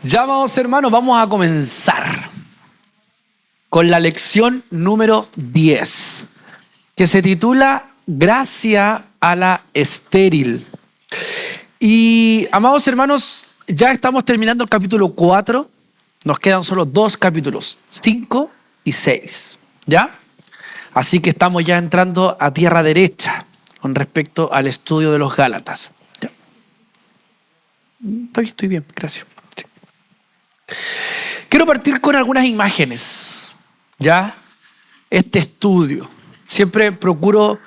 Ya, amados hermanos, vamos a comenzar con la lección número 10, que se titula Gracia a la estéril. Y, amados hermanos, ya estamos terminando el capítulo 4. Nos quedan solo 2 capítulos, 5 y 6, ¿ya? Así que estamos ya entrando a tierra derecha con respecto al estudio de los Gálatas. ¿Ya? Estoy bien, gracias. Sí. Quiero partir con algunas imágenes, ¿ya? Este estudio. Siempre procuro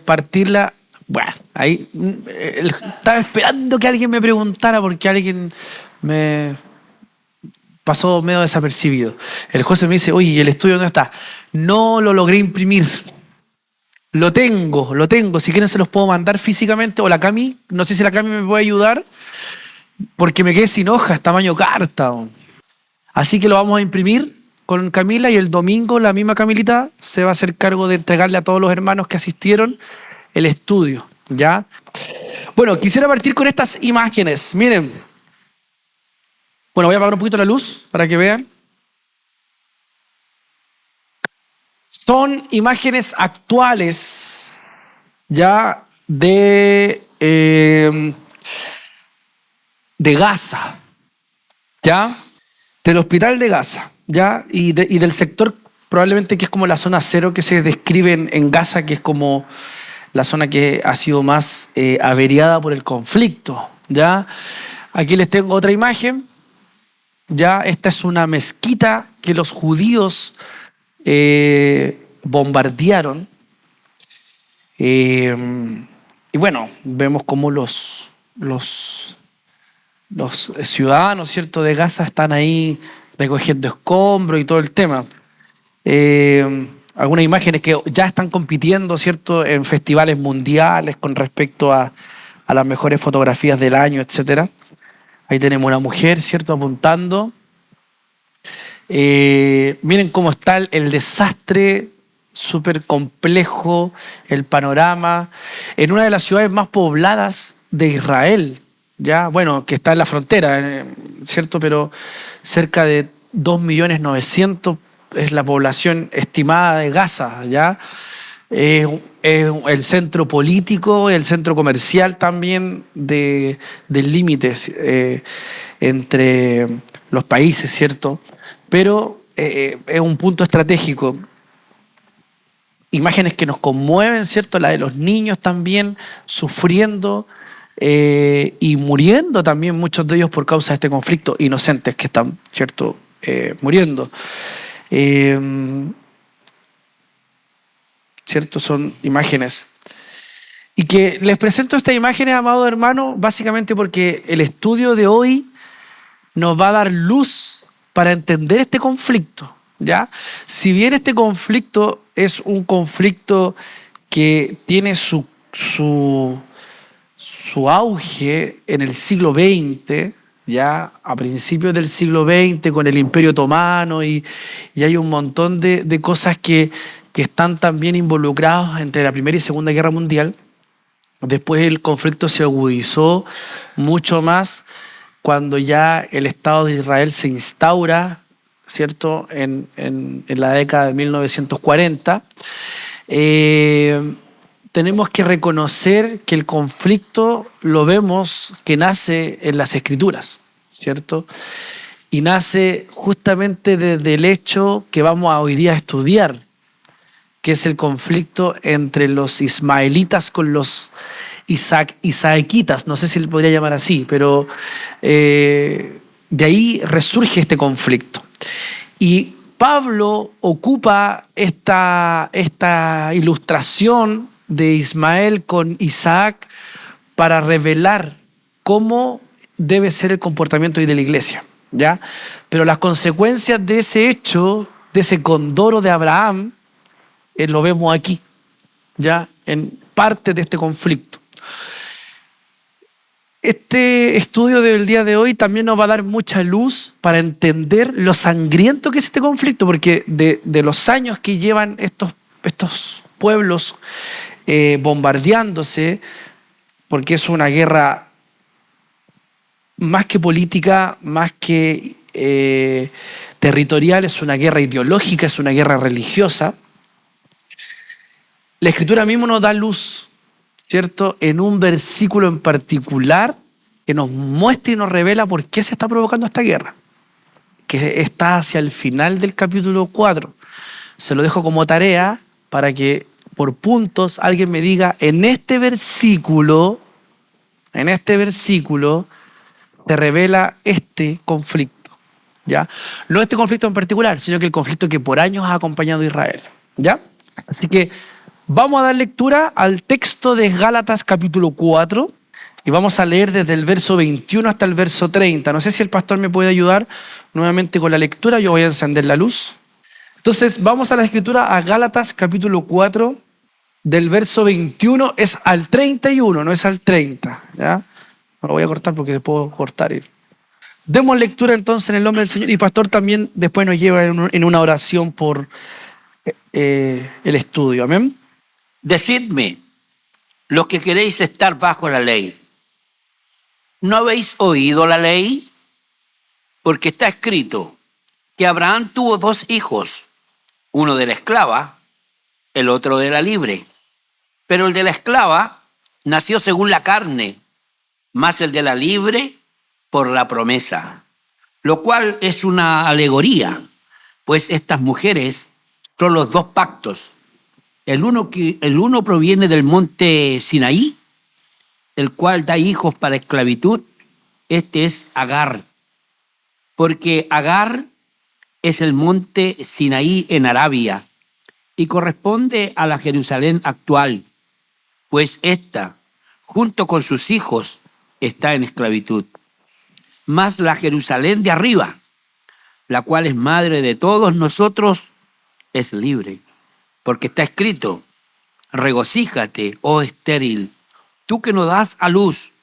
partirla. Bueno, ahí estaba esperando que alguien me preguntara porque alguien me pasó medio desapercibido. El José me dice, oye, ¿y el estudio dónde está? No lo logré imprimir. Lo tengo. Si quieren se los puedo mandar físicamente. O la Cami, no sé si la Cami me puede ayudar porque me quedé sin hojas, tamaño carta. Así que lo vamos a imprimir con Camila y el domingo la misma Camilita se va a hacer cargo de entregarle a todos los hermanos que asistieron el estudio, ¿ya? Bueno, quisiera partir con estas imágenes. Miren. Bueno, voy a apagar un poquito la luz para que vean. Son imágenes actuales, ya, de Gaza, ya, del hospital de Gaza, ya, y del sector probablemente que es como la zona cero que se describe en Gaza, que es como la zona que ha sido más averiada por el conflicto, ya. Aquí les tengo otra imagen. Ya, esta es una mezquita que los judíos bombardearon. Y bueno, vemos cómo los ciudadanos, ¿cierto?, de Gaza están ahí recogiendo escombros y todo el tema. Algunas imágenes que ya están compitiendo, ¿cierto?, en festivales mundiales con respecto a las mejores fotografías del año, etcétera. Ahí tenemos una mujer, ¿cierto?, apuntando. Miren cómo está el desastre, súper complejo, el panorama. En una de las ciudades más pobladas de Israel, ya, bueno, que está en la frontera, ¿cierto? Pero cerca de 2.900.000 es la población estimada de Gaza, ¿ya? El centro político, el centro comercial también del límite entre los países, ¿cierto? Pero es un punto estratégico. Imágenes que nos conmueven, ¿cierto? La de los niños también sufriendo y muriendo también, muchos de ellos por causa de este conflicto, inocentes que están, ¿cierto?, muriendo. ¿Cierto? Son imágenes. Y que les presento estas imágenes, amado hermano, básicamente porque el estudio de hoy nos va a dar luz para entender este conflicto, ¿ya? Si bien este conflicto es un conflicto que tiene su auge en el siglo XX, ya a principios del siglo XX con el Imperio Otomano y hay un montón de cosas que están también involucrados entre la Primera y Segunda Guerra Mundial. Después el conflicto se agudizó mucho más cuando ya el Estado de Israel se instaura, ¿cierto?, en la década de 1940. Tenemos que reconocer que el conflicto lo vemos que nace en las Escrituras, ¿cierto? Y nace justamente desde el hecho que vamos a hoy día a estudiar, que es el conflicto entre los ismaelitas con los isaaquitas, no sé si le podría llamar así, pero de ahí resurge este conflicto. Y Pablo ocupa esta ilustración de Ismael con Isaac para revelar cómo debe ser el comportamiento hoy de la iglesia, ¿ya? Pero las consecuencias de ese hecho, de ese condoro de Abraham, lo vemos aquí, ya en parte de este conflicto. Este estudio del día de hoy también nos va a dar mucha luz para entender lo sangriento que es este conflicto, porque de los años que llevan estos pueblos bombardeándose, porque es una guerra más que política, más que territorial, es una guerra ideológica, es una guerra religiosa. La Escritura mismo nos da luz, ¿cierto?, en un versículo en particular que nos muestra y nos revela por qué se está provocando esta guerra, que está hacia el final del capítulo 4. Se lo dejo como tarea para que por puntos alguien me diga, en este versículo se revela este conflicto, ¿ya? No este conflicto en particular, sino que el conflicto que por años ha acompañado a Israel, ¿ya? Así que vamos a dar lectura al texto de Gálatas capítulo 4 y vamos a leer desde el verso 21 hasta el verso 30. No sé si el pastor me puede ayudar nuevamente con la lectura, yo voy a encender la luz. Entonces vamos a la escritura, a Gálatas capítulo 4, del verso 21 es al 31, no es al 30, ¿ya? No lo voy a cortar porque puedo cortar. Demos lectura entonces en el nombre del Señor, y pastor también después nos lleva en una oración por el estudio. Amén. Decidme, los que queréis estar bajo la ley, ¿no habéis oído la ley? Porque está escrito que Abraham tuvo 2 hijos, uno de la esclava, el otro de la libre. Pero el de la esclava nació según la carne, más el de la libre por la promesa, lo cual es una alegoría, pues estas mujeres son los 2 pactos. El uno proviene del monte Sinaí, el cual da hijos para esclavitud. Este es Agar, porque Agar es el monte Sinaí en Arabia y corresponde a la Jerusalén actual, pues ésta, junto con sus hijos, está en esclavitud. Mas la Jerusalén de arriba, la cual es madre de todos nosotros, es libre. Porque está escrito, regocíjate, oh estéril, tú que no das a luz,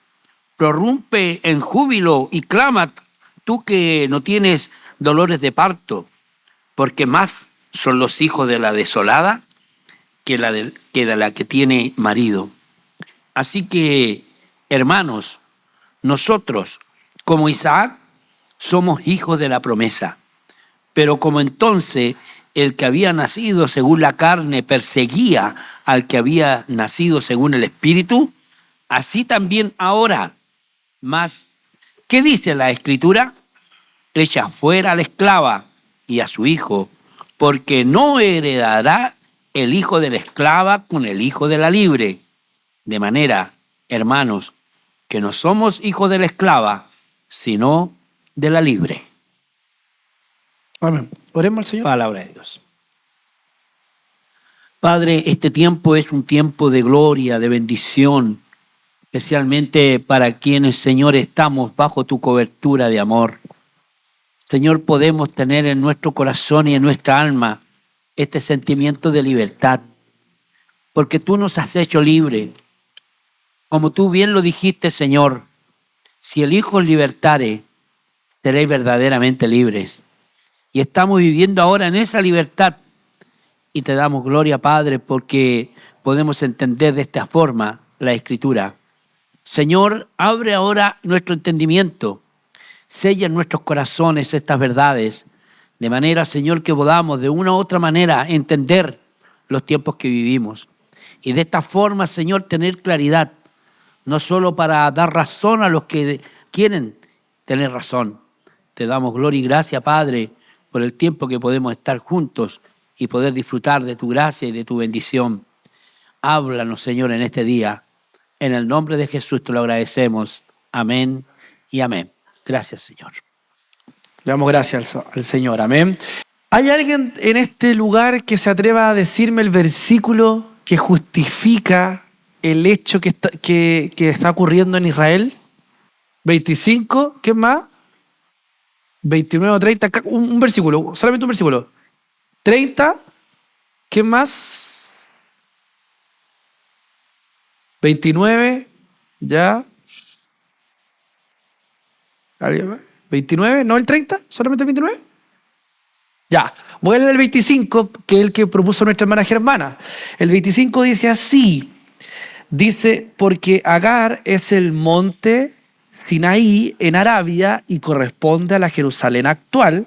prorrumpe en júbilo y clama, tú que no tienes dolores de parto, porque más son los hijos de la desolada que de la que tiene marido. Así que, hermanos, nosotros, como Isaac, somos hijos de la promesa. Pero como entonces el que había nacido según la carne perseguía al que había nacido según el Espíritu, así también ahora. Mas, ¿qué dice la Escritura? Echa fuera a la esclava y a su hijo, porque no heredará el hijo de la esclava con el hijo de la libre. De manera, hermanos, que no somos hijos de la esclava, sino de la libre. Amén. Oremos al Señor. Palabra de Dios. Padre, este tiempo es un tiempo de gloria, de bendición, especialmente para quienes, Señor, estamos bajo tu cobertura de amor. Señor, podemos tener en nuestro corazón y en nuestra alma este sentimiento de libertad, porque tú nos has hecho libre. Como tú bien lo dijiste, Señor, si el Hijo os libertare, seréis verdaderamente libres. Y estamos viviendo ahora en esa libertad y te damos gloria, Padre, porque podemos entender de esta forma la Escritura. Señor, abre ahora nuestro entendimiento, sella en nuestros corazones estas verdades, de manera, Señor, que podamos de una u otra manera entender los tiempos que vivimos. Y de esta forma, Señor, tener claridad, no solo para dar razón a los que quieren tener razón. Te damos gloria y gracia, Padre, por el tiempo que podemos estar juntos y poder disfrutar de tu gracia y de tu bendición. Háblanos, Señor, en este día. En el nombre de Jesús te lo agradecemos. Amén y amén. Gracias, Señor. Le damos gracias al Señor. Amén. ¿Hay alguien en este lugar que se atreva a decirme el versículo que justifica el hecho que está ocurriendo en Israel? 25, ¿qué más? 29 o 30, un versículo, solamente un versículo. 30, ¿qué más? 29, ya. ¿Alguien más? 29, ¿no el 30? ¿Solamente el 29? Ya, voy a leer el 25, que es el que propuso nuestra hermana Germana. El 25 dice así, dice, porque Agar es el monte Sinaí en Arabia y corresponde a la Jerusalén actual,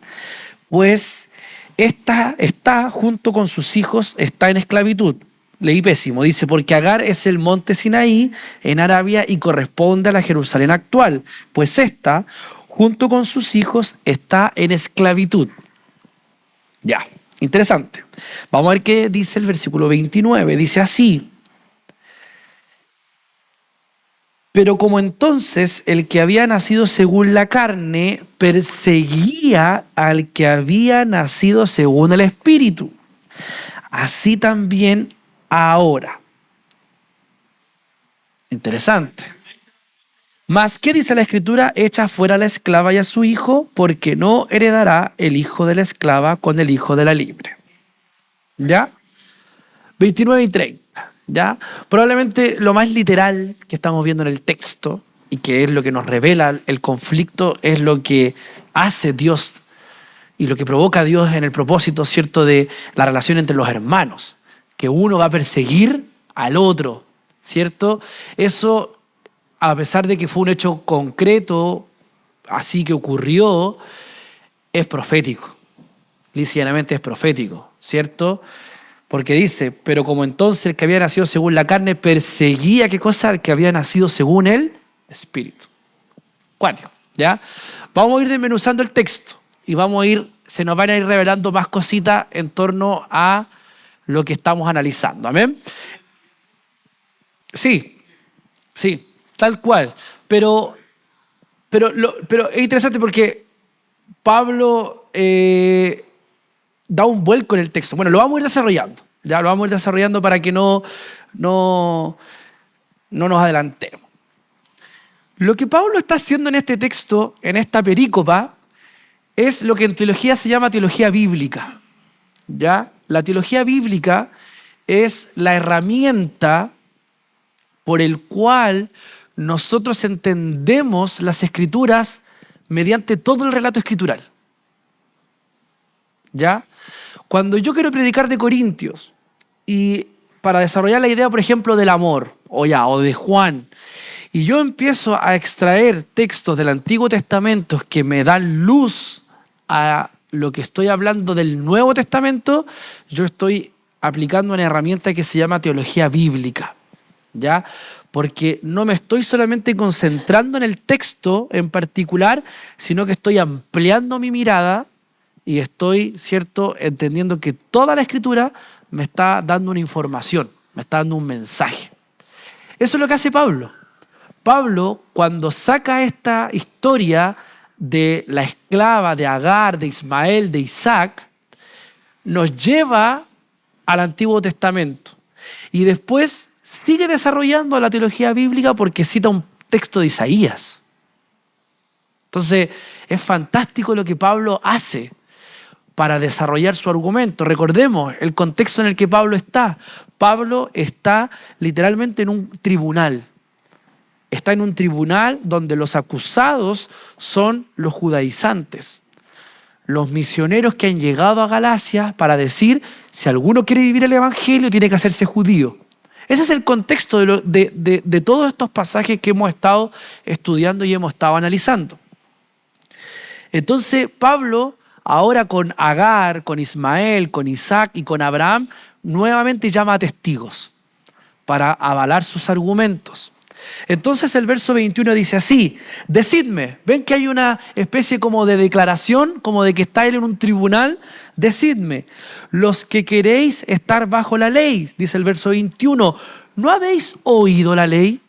pues esta está junto con sus hijos, está en esclavitud. Leí pésimo, dice, porque Agar es el monte Sinaí en Arabia y corresponde a la Jerusalén actual, pues esta, junto con sus hijos, está en esclavitud. Ya, interesante. Vamos a ver qué dice el versículo 29. Dice así: pero como entonces el que había nacido según la carne perseguía al que había nacido según el Espíritu, así también ahora. Interesante. Mas, ¿qué dice la Escritura? Echa fuera a la esclava y a su hijo, porque no heredará el hijo de la esclava con el hijo de la libre. ¿Ya? 29 y 30. ¿Ya? Probablemente lo más literal que estamos viendo en el texto, y que es lo que nos revela el conflicto, es lo que hace Dios y lo que provoca Dios en el propósito, ¿cierto?, de la relación entre los hermanos. Que uno va a perseguir al otro, ¿cierto? Eso, a pesar de que fue un hecho concreto, así que ocurrió, es profético. Lisianamente es profético, ¿cierto? Porque dice, pero como entonces el que había nacido según la carne perseguía, ¿qué cosa? El que había nacido según el Espíritu. Cuático, ¿ya? Vamos a ir desmenuzando el texto y se nos van a ir revelando más cositas en torno a lo que estamos analizando. ¿Amén? Sí, tal cual. Pero es interesante porque Pablo da un vuelco en el texto. Bueno, lo vamos a ir desarrollando. Ya lo vamos a ir desarrollando para que no nos adelantemos. Lo que Pablo está haciendo en este texto, en esta perícopa, es lo que en teología se llama teología bíblica. ¿Ya? La teología bíblica es la herramienta por el cual nosotros entendemos las Escrituras mediante todo el relato escritural. ¿Ya? Cuando yo quiero predicar de Corintios y para desarrollar la idea, por ejemplo, del amor o de Juan, y yo empiezo a extraer textos del Antiguo Testamento que me dan luz a lo que estoy hablando del Nuevo Testamento, yo estoy aplicando una herramienta que se llama teología bíblica, ¿ya? Porque no me estoy solamente concentrando en el texto en particular, sino que estoy ampliando mi mirada y estoy, ¿cierto?, entendiendo que toda la Escritura me está dando una información, me está dando un mensaje. Eso es lo que hace Pablo. Pablo, cuando saca esta historia de la esclava, de Agar, de Ismael, de Isaac, nos lleva al Antiguo Testamento. Y después sigue desarrollando la teología bíblica porque cita un texto de Isaías. Entonces, es fantástico lo que Pablo hace para desarrollar su argumento. Recordemos el contexto en el que Pablo está. Pablo está literalmente en un tribunal. Está en un tribunal donde los acusados son los judaizantes, los misioneros que han llegado a Galacia para decir, si alguno quiere vivir el evangelio, tiene que hacerse judío. Ese es el contexto de todos estos pasajes que hemos estado estudiando y hemos estado analizando. Entonces, Pablo, ahora con Agar, con Ismael, con Isaac y con Abraham, nuevamente llama a testigos para avalar sus argumentos. Entonces el verso 21 dice así: decidme, ven que hay una especie como de declaración, como de que está él en un tribunal. Decidme, los que queréis estar bajo la ley, dice el verso 21, ¿no habéis oído la ley?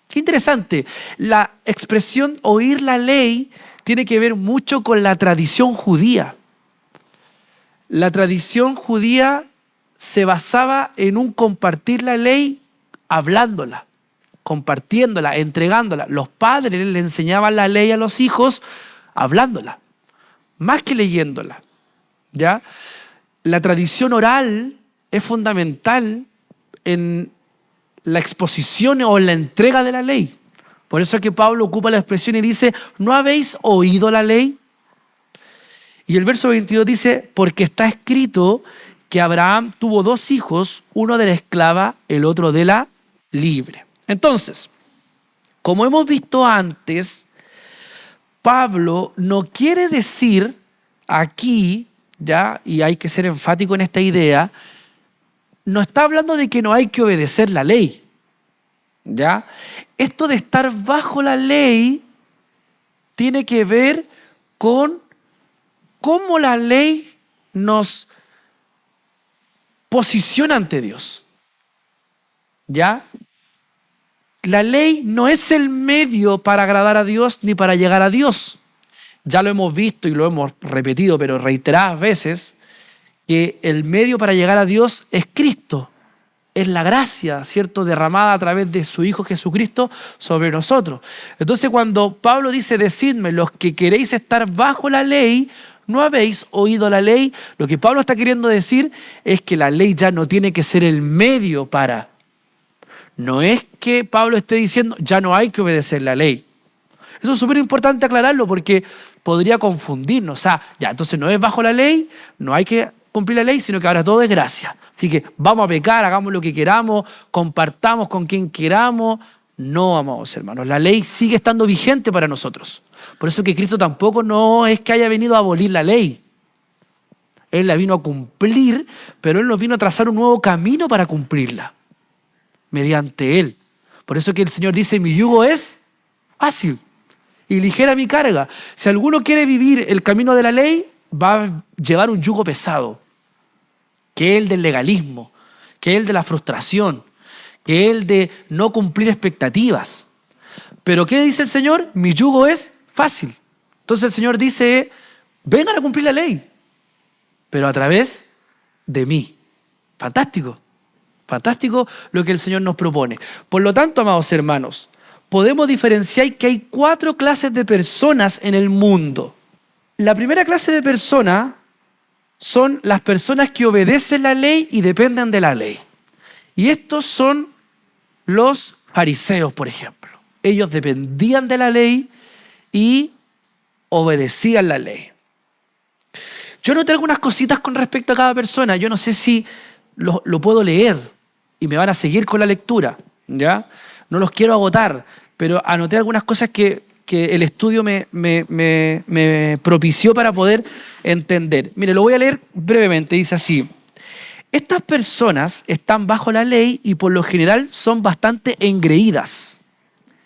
Qué interesante, la expresión oír la ley tiene que ver mucho con la tradición judía. La tradición judía se basaba en un compartir la ley hablándola, compartiéndola, entregándola. Los padres le enseñaban la ley a los hijos hablándola, más que leyéndola. ¿Ya? La tradición oral es fundamental en la exposición o en la entrega de la ley. Por eso es que Pablo ocupa la expresión y dice, ¿no habéis oído la ley? Y el verso 22 dice, porque está escrito que Abraham tuvo 2 hijos, uno de la esclava, el otro de la libre. Entonces, Como hemos visto antes, Pablo no quiere decir aquí, ¿ya? Y hay que ser enfático en esta idea, no está hablando de que no hay que obedecer la ley, ¿ya? Esto de estar bajo la ley tiene que ver con cómo la ley nos posiciona ante Dios, ¿ya? La ley no es el medio para agradar a Dios ni para llegar a Dios. Ya lo hemos visto y lo hemos repetido, pero reiteradas veces, que el medio para llegar a Dios es Cristo. Es la gracia, ¿cierto?, derramada a través de su Hijo Jesucristo sobre nosotros. Entonces, cuando Pablo dice, decidme, los que queréis estar bajo la ley, no habéis oído la ley, lo que Pablo está queriendo decir es que la ley ya no tiene que ser el medio para. No es que Pablo esté diciendo, ya no hay que obedecer la ley. Eso es súper importante aclararlo porque podría confundirnos. O sea, ya, entonces no es bajo la ley, no hay que cumplir la ley, sino que ahora todo es gracia. Así que vamos a pecar, hagamos lo que queramos, compartamos con quien queramos. No, amados hermanos, la ley sigue estando vigente para nosotros. Por eso que Cristo tampoco no es que haya venido a abolir la ley. Él la vino a cumplir, pero Él nos vino a trazar un nuevo camino para cumplirla, mediante Él. Por eso que el Señor dice, mi yugo es fácil y ligera mi carga. Si alguno quiere vivir el camino de la ley, va a llevar un yugo pesado, que es el del legalismo, que es el de la frustración, que es el de no cumplir expectativas. Pero ¿qué dice el Señor? Mi yugo es fácil. Entonces el Señor dice, vengan a cumplir la ley, pero a través de mí. Fantástico, fantástico lo que el Señor nos propone. Por lo tanto, amados hermanos, podemos diferenciar que hay 4 clases de personas en el mundo. La primera clase de personas son las personas que obedecen la ley y dependen de la ley. Y estos son los fariseos, por ejemplo. Ellos dependían de la ley y obedecían la ley. Yo noté algunas cositas con respecto a cada persona. Yo no sé si lo puedo leer y me van a seguir con la lectura, ¿ya? No los quiero agotar, pero anoté algunas cosas que el estudio me propició para poder entender. Mire, lo voy a leer brevemente. Dice así: estas personas están bajo la ley y por lo general son bastante engreídas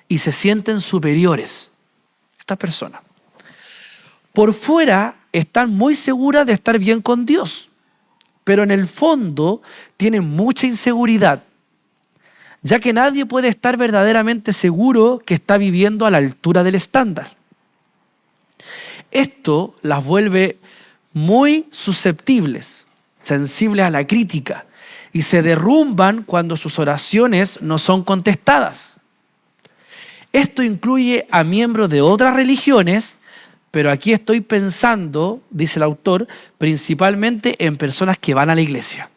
y se sienten superiores. Estas personas. Por fuera están muy seguras de estar bien con Dios, pero en el fondo tienen mucha inseguridad, ya que nadie puede estar verdaderamente seguro que está viviendo a la altura del estándar. Esto las vuelve muy susceptibles, sensibles a la crítica, y se derrumban cuando sus oraciones no son contestadas. Esto incluye a miembros de otras religiones, pero aquí estoy pensando, dice el autor, principalmente en personas que van a la iglesia.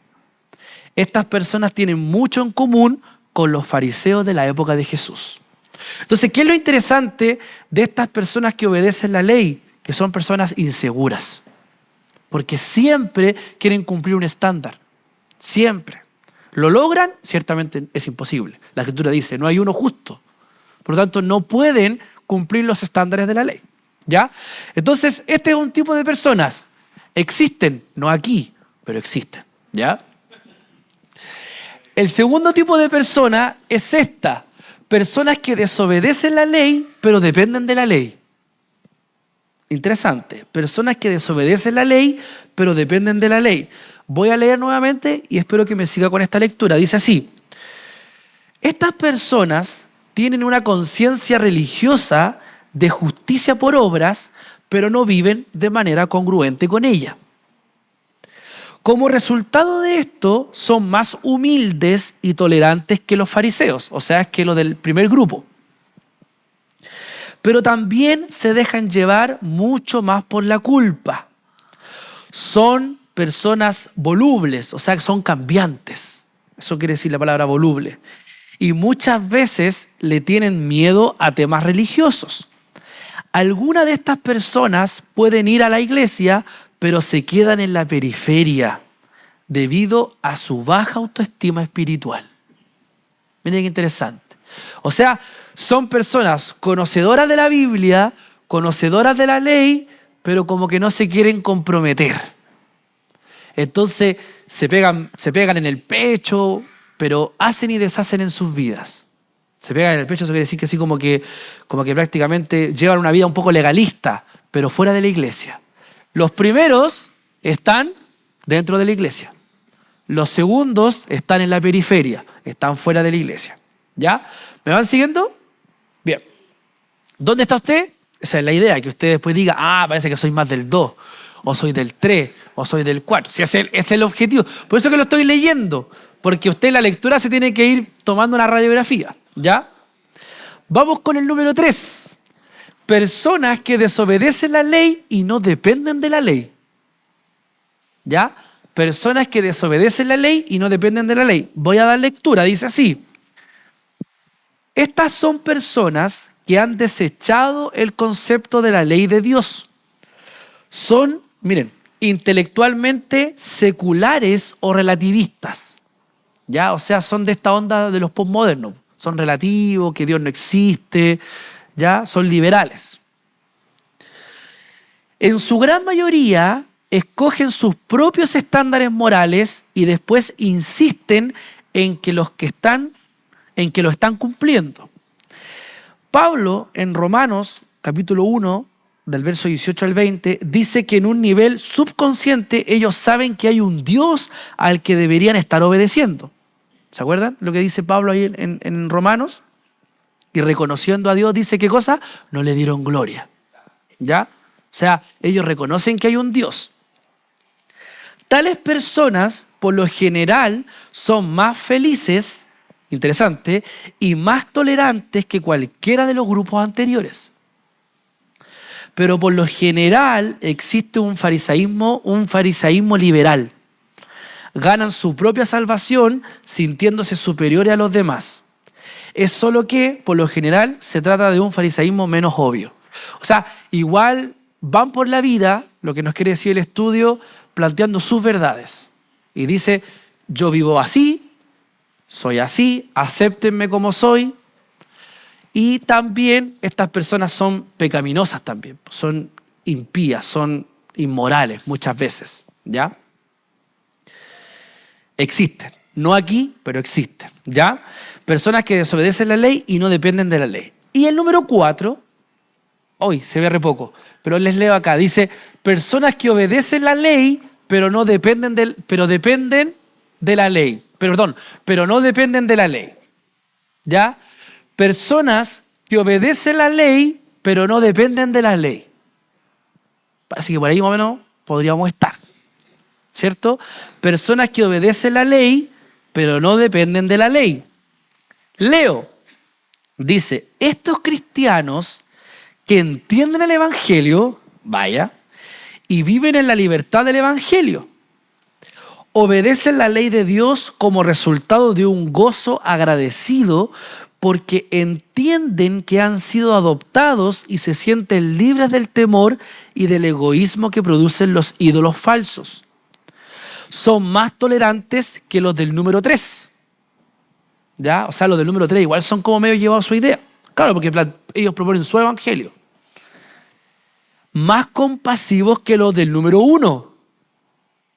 Estas personas tienen mucho en común con los fariseos de la época de Jesús. Entonces, ¿qué es lo interesante de estas personas que obedecen la ley? Que son personas inseguras, porque siempre quieren cumplir un estándar, siempre. ¿Lo logran? Ciertamente es imposible. La Escritura dice, no hay uno justo. Por lo tanto, no pueden cumplir los estándares de la ley, ¿ya? Entonces, este es un tipo de personas. Existen, no aquí, pero existen, ¿ya? El segundo tipo de persona es esta. Personas que desobedecen la ley, pero dependen de la ley. Interesante. Personas que desobedecen la ley, pero dependen de la ley. Voy a leer nuevamente y espero que me siga con esta lectura. Dice así: estas personas tienen una conciencia religiosa de justicia por obras, pero no viven de manera congruente con ella. Como resultado de esto, son más humildes y tolerantes que los fariseos, o sea, que los del primer grupo. Pero también se dejan llevar mucho más por la culpa. Son personas volubles, o sea, que son cambiantes. Eso quiere decir la palabra voluble. Y muchas veces le tienen miedo a temas religiosos. Algunas de estas personas pueden ir a la iglesia, pero se quedan en la periferia debido a su baja autoestima espiritual. Miren qué interesante. O sea, Son personas conocedoras de la Biblia, conocedoras de la ley, pero como que no se quieren comprometer. Entonces se pegan en el pecho, pero hacen y deshacen en sus vidas. Se pegan en el pecho, eso quiere decir que así como que prácticamente llevan una vida un poco legalista, pero fuera de la iglesia. Los primeros están dentro de la iglesia. Los segundos están en la periferia, están fuera de la iglesia. ¿Ya? ¿Me van siguiendo? Bien. ¿Dónde está usted? Esa es la idea, que usted después diga, parece que soy más del 2, o soy del 3, o soy del 4. Si ese es el objetivo. Por eso que lo estoy leyendo, porque usted en la lectura se tiene que ir tomando una radiografía. ¿Ya? Vamos con el número 3. Personas que desobedecen la ley y no dependen de la ley. ¿Ya? Personas que desobedecen la ley y no dependen de la ley. Voy a dar lectura, dice así. Estas son personas que han desechado el concepto de la ley de Dios. Son, miren, intelectualmente seculares o relativistas. ¿Ya? O sea, son de esta onda de los postmodernos. Son relativos, que Dios no existe, ¿ya? Son liberales. En su gran mayoría escogen sus propios estándares morales y después insisten en que lo están cumpliendo. Pablo, en Romanos, capítulo 1, del verso 18 al 20, dice que en un nivel subconsciente ellos saben que hay un Dios al que deberían estar obedeciendo. ¿Se acuerdan lo que dice Pablo ahí en Romanos? Y reconociendo a Dios, dice, ¿qué cosa? No le dieron gloria. ¿Ya? O sea, ellos reconocen que hay un Dios. Tales personas, por lo general, son más felices, interesante, y más tolerantes que cualquiera de los grupos anteriores. Pero por lo general existe un farisaísmo liberal. Ganan su propia salvación sintiéndose superiores a los demás. Es solo que, por lo general, se trata de un farisaísmo menos obvio. O sea, igual van por la vida, lo que nos quiere decir el estudio, planteando sus verdades. Y dice, yo vivo así, soy así, acéptenme como soy. Y también estas personas son pecaminosas también, son impías, son inmorales muchas veces, ¿ya? Existen, no aquí, pero existen, ¿ya? Personas que desobedecen la ley y no dependen de la ley. Y el número 4, hoy se ve re poco, pero les leo acá, dice, personas que obedecen la ley, pero no dependen pero dependen de la ley. Pero no dependen de la ley. ¿Ya? Personas que obedecen la ley, pero no dependen de la ley. Así que por ahí más o menos podríamos estar. ¿Cierto? Personas que obedecen la ley, pero no dependen de la ley. Leo, dice, estos cristianos que entienden el Evangelio, vaya, y viven en la libertad del Evangelio, obedecen la ley de Dios como resultado de un gozo agradecido porque entienden que han sido adoptados y se sienten libres del temor y del egoísmo que producen los ídolos falsos. Son más tolerantes que los del número 3. ¿Ya? O sea, los del número 3 igual son como medio llevados a su idea. Claro, porque ellos proponen su evangelio. Más compasivos que los del número 1.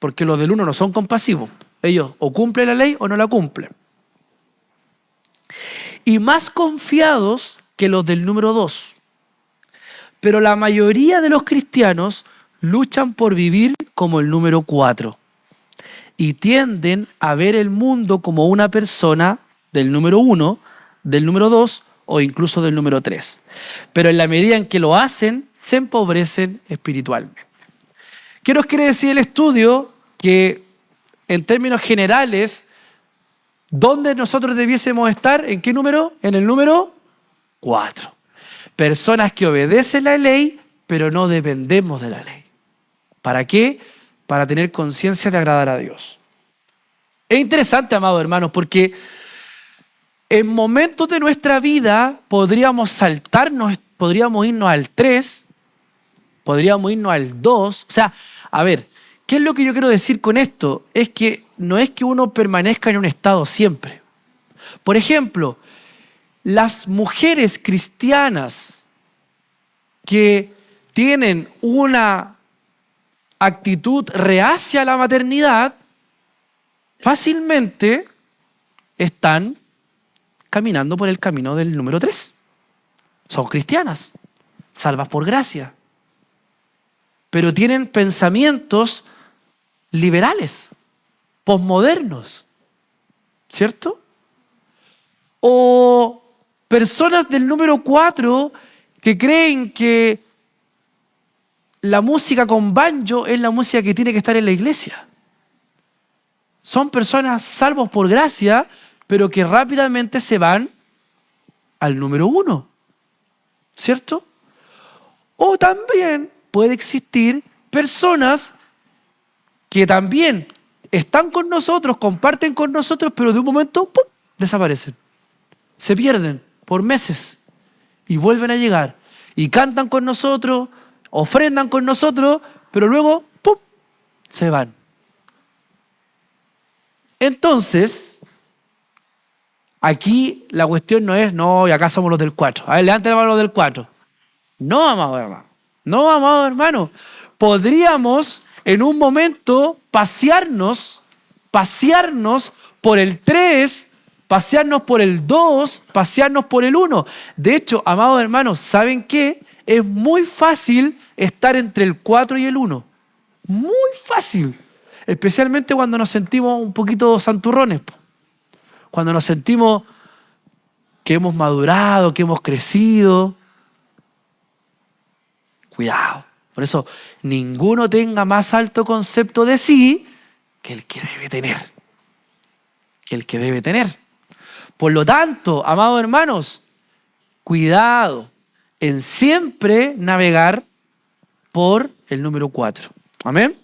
Porque los del 1 no son compasivos. Ellos o cumplen la ley o no la cumplen. Y más confiados que los del número 2. Pero la mayoría de los cristianos luchan por vivir como el número 4. Y tienden a ver el mundo como una persona del número 1, del número 2 o incluso del número 3. Pero en la medida en que lo hacen, se empobrecen espiritualmente. ¿Qué nos quiere decir el estudio? Que en términos generales, ¿dónde nosotros debiésemos estar? ¿En qué número? En el número 4. Personas que obedecen la ley, pero no dependemos de la ley. ¿Para qué? Para tener conciencia de agradar a Dios. Es interesante, amados hermanos, porque en momentos de nuestra vida podríamos saltarnos, podríamos irnos al 3, podríamos irnos al 2. O sea, a ver, ¿qué es lo que yo quiero decir con esto? Es que no es que uno permanezca en un estado siempre. Por ejemplo, las mujeres cristianas que tienen una actitud reacia a la maternidad, fácilmente están caminando por el camino del número 3. Son cristianas, salvas por gracia, pero tienen pensamientos liberales, posmodernos, ¿cierto? O personas del número 4 que creen que la música con banjo es la música que tiene que estar en la iglesia. Son personas salvos por gracia, pero que rápidamente se van al número 1, ¿cierto? O también puede existir personas que también están con nosotros, comparten con nosotros, pero de un momento ¡pum!, desaparecen. Se pierden por meses y vuelven a llegar. Y cantan con nosotros, ofrendan con nosotros, pero luego ¡pum!, se van. Entonces, aquí la cuestión no es, no, y acá somos los del 4. A ver, levanten la mano los del 4. No, amado hermano. No, amado hermano. Podríamos en un momento pasearnos por el 3, pasearnos por el 2, pasearnos por el 1. De hecho, amados hermanos, ¿saben qué? Es muy fácil estar entre el 4 y el 1. Muy fácil. Especialmente cuando nos sentimos un poquito santurrones. Cuando nos sentimos que hemos madurado, que hemos crecido. Cuidado. Por eso, ninguno tenga más alto concepto de sí que el que debe tener. Que el que debe tener. Por lo tanto, amados hermanos, cuidado en siempre navegar por el número 4. Amén.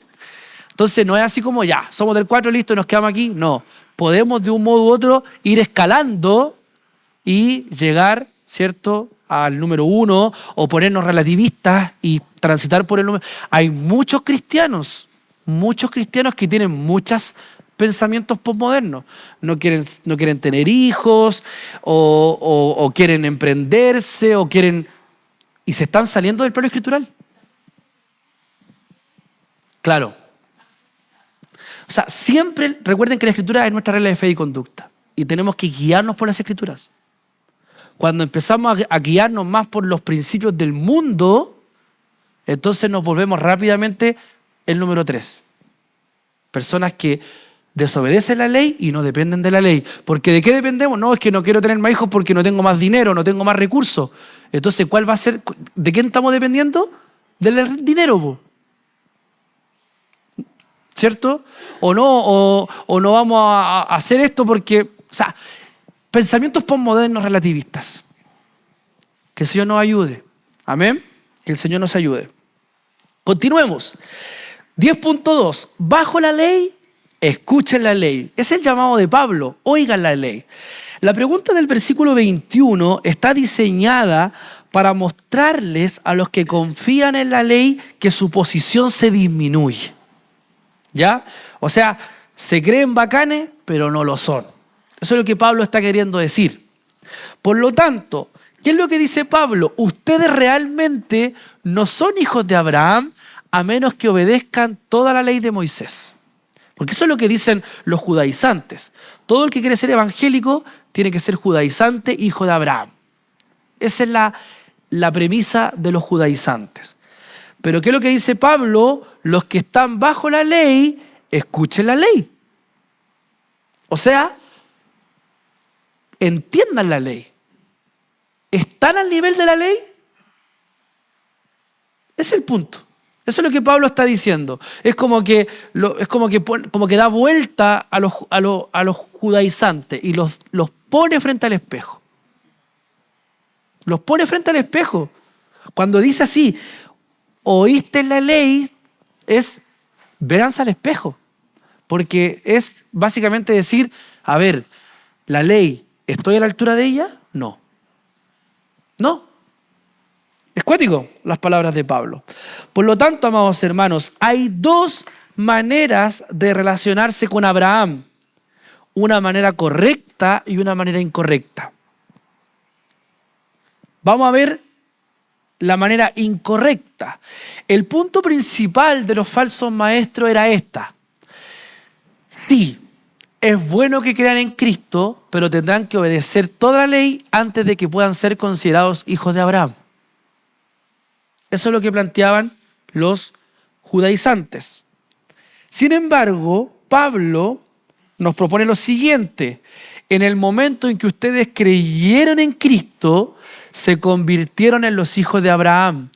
Entonces no es así como ya, somos del 4, listo, nos quedamos aquí. No, podemos de un modo u otro ir escalando y llegar, ¿cierto?, al número 1 o ponernos relativistas y transitar por el número. Hay muchos cristianos que tienen muchos pensamientos posmodernos. No quieren tener hijos o quieren emprenderse o quieren... y se están saliendo del plano escritural. Claro. O sea, siempre recuerden que la escritura es nuestra regla de fe y conducta. Y tenemos que guiarnos por las escrituras. Cuando empezamos a guiarnos más por los principios del mundo, entonces nos volvemos rápidamente el número 3. Personas que desobedecen la ley y no dependen de la ley. ¿Porque de qué dependemos? No, es que no quiero tener más hijos porque no tengo más dinero, no tengo más recursos. Entonces, ¿cuál va a ser? ¿De quién estamos dependiendo? Del dinero, po. ¿Cierto? O no vamos a hacer esto porque... O sea, pensamientos posmodernos relativistas. Que el Señor nos ayude. Amén. Que el Señor nos ayude. Continuemos. 10.2. Bajo la ley, escuchen la ley. Es el llamado de Pablo. Oigan la ley. La pregunta del versículo 21 está diseñada para mostrarles a los que confían en la ley que su posición se disminuye. ¿Ya? O sea, se creen bacanes, pero no lo son. Eso es lo que Pablo está queriendo decir. Por lo tanto, ¿qué es lo que dice Pablo? Ustedes realmente no son hijos de Abraham a menos que obedezcan toda la ley de Moisés. Porque eso es lo que dicen los judaizantes. Todo el que quiere ser evangélico tiene que ser judaizante, hijo de Abraham. Esa es la premisa de los judaizantes. Pero ¿qué es lo que dice Pablo? Los que están bajo la ley, escuchen la ley. O sea, entiendan la ley. ¿Están al nivel de la ley? Ese es el punto. Eso es lo que Pablo está diciendo. Es como que da vuelta a los judaizantes y los pone frente al espejo. Los pone frente al espejo. Cuando dice así, oíste la ley, es véanse al espejo. Porque es básicamente decir, a ver, la ley, ¿estoy a la altura de ella? No. No. Es cuático las palabras de Pablo. Por lo tanto, amados hermanos, hay dos maneras de relacionarse con Abraham. Una manera correcta y una manera incorrecta. vamos a ver la manera incorrecta. El punto principal de los falsos maestros era esta. Sí, es bueno que crean en Cristo, pero tendrán que obedecer toda la ley antes de que puedan ser considerados hijos de Abraham. Eso es lo que planteaban los judaizantes. Sin embargo, Pablo nos propone lo siguiente. En el momento en que ustedes creyeron en Cristo, se convirtieron en los hijos de Abraham,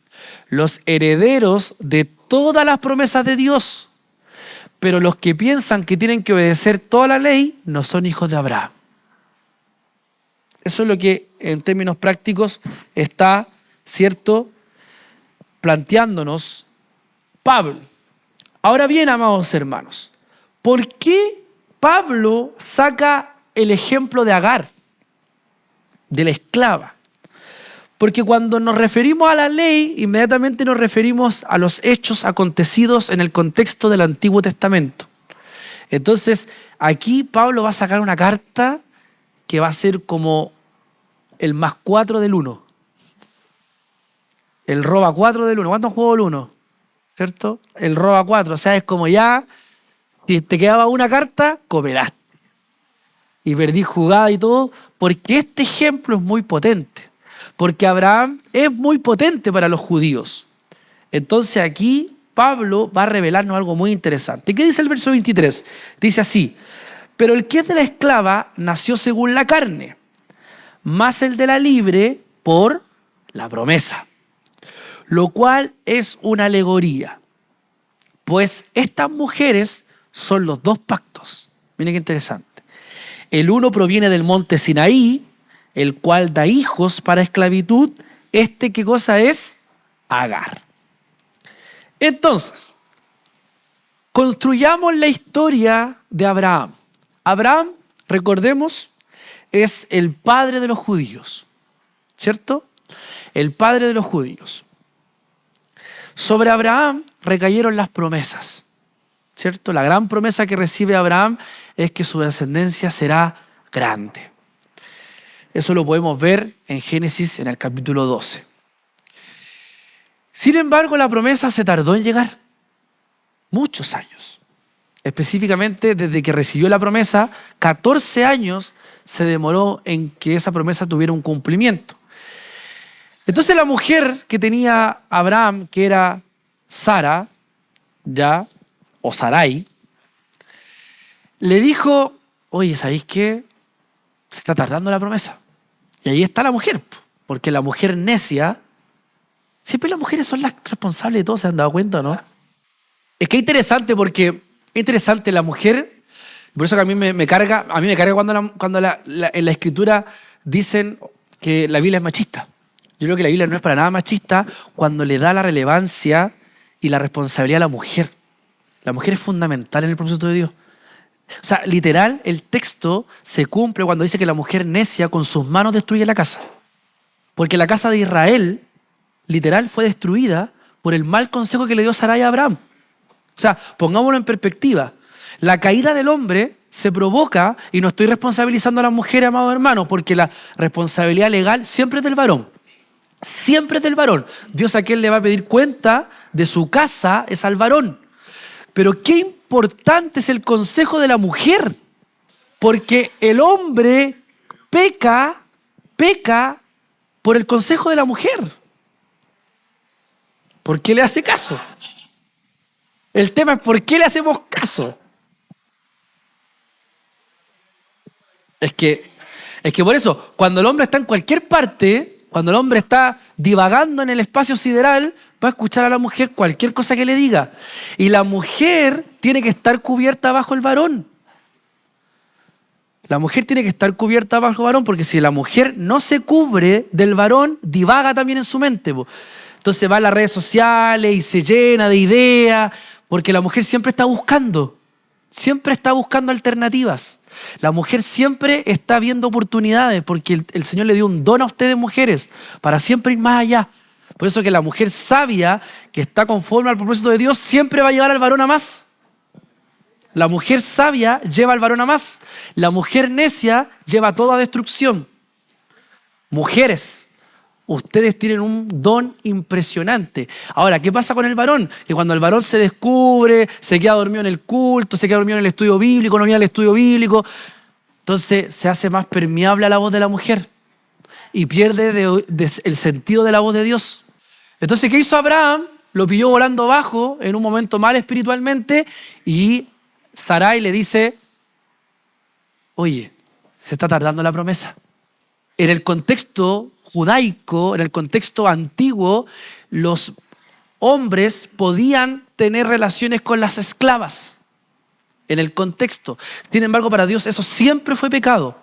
los herederos de todas las promesas de Dios. Pero los que piensan que tienen que obedecer toda la ley no son hijos de Abraham. Eso es lo que en términos prácticos está, ¿cierto?, planteándonos Pablo. Ahora bien, amados hermanos, ¿por qué Pablo saca el ejemplo de Agar, de la esclava? Porque cuando nos referimos a la ley, inmediatamente nos referimos a los hechos acontecidos en el contexto del Antiguo Testamento. Entonces, aquí Pablo va a sacar una carta que va a ser como el +4 del 1. El roba 4 del 1. ¿Cuántos jugó el 1? ¿Cierto? El roba 4. O sea, es como ya, si te quedaba una carta, cooperaste. Y perdí jugada y todo, porque este ejemplo es muy potente. Porque Abraham es muy potente para los judíos. Entonces aquí Pablo va a revelarnos algo muy interesante. ¿Qué dice el verso 23? Dice así: pero el que es de la esclava nació según la carne, más el de la libre por la promesa. Lo cual es una alegoría. Pues estas mujeres son los dos pactos. Miren qué interesante. El uno proviene del monte Sinaí, el cual da hijos para esclavitud. ¿Qué cosa es? Agar. Entonces, construyamos la historia de Abraham. Abraham, recordemos, es el padre de los judíos, ¿cierto? El padre de los judíos. Sobre Abraham recayeron las promesas, ¿cierto? La gran promesa que recibe Abraham es que su descendencia será grande. Eso lo podemos ver en Génesis en el capítulo 12. Sin embargo, la promesa se tardó en llegar. Muchos años. Específicamente, desde que recibió la promesa, 14 años se demoró en que esa promesa tuviera un cumplimiento. Entonces la mujer que tenía Abraham, que era Sara, ya, o Sarai, le dijo: oye, ¿sabéis qué? Se está tardando la promesa. Y ahí está la mujer, porque la mujer necia, siempre las mujeres son las responsables de todo, ¿se han dado cuenta, no? Es que es interesante porque es interesante la mujer, por eso que a mí me carga cuando en la escritura dicen que la Biblia es machista. Yo creo que la Biblia no es para nada machista cuando le da la relevancia y la responsabilidad a la mujer. La mujer es fundamental en el propósito de Dios. O sea, literal, el texto se cumple cuando dice que la mujer necia con sus manos destruye la casa. Porque la casa de Israel, literal, fue destruida por el mal consejo que le dio Sarai a Abraham. O sea, pongámoslo en perspectiva. La caída del hombre se provoca, y no estoy responsabilizando a las mujeres, amados hermanos, porque la responsabilidad legal siempre es del varón. Siempre es del varón. Dios a quien le va a pedir cuenta de su casa es al varón. Pero qué importante es el consejo de la mujer. Porque el hombre peca por el consejo de la mujer. ¿Por qué le hace caso? El tema es ¿por qué le hacemos caso? Es que por eso, cuando el hombre está en cualquier parte, cuando el hombre está divagando en el espacio sideral, va a escuchar a la mujer cualquier cosa que le diga. Y la mujer tiene que estar cubierta bajo el varón. La mujer tiene que estar cubierta bajo el varón, porque si la mujer no se cubre del varón, divaga también en su mente. Entonces va a las redes sociales y se llena de ideas, porque la mujer siempre está buscando alternativas. La mujer siempre está viendo oportunidades, porque el Señor le dio un don a ustedes, mujeres, para siempre ir más allá. Por eso que la mujer sabia, que está conforme al propósito de Dios, siempre va a llevar al varón a más. La mujer sabia lleva al varón a más. La mujer necia lleva a toda destrucción. Mujeres, ustedes tienen un don impresionante. Ahora, ¿qué pasa con el varón? Que cuando el varón se descubre, se queda dormido en el culto, se queda dormido en el estudio bíblico, no viene al estudio bíblico, entonces se hace más permeable a la voz de la mujer y pierde el sentido de la voz de Dios. Entonces, ¿qué hizo Abraham? Lo pilló volando bajo en un momento mal espiritualmente y Sarai le dice, oye, se está tardando la promesa. En el contexto judaico, en el contexto antiguo, los hombres podían tener relaciones con las esclavas. En el contexto. Sin embargo, para Dios eso siempre fue pecado.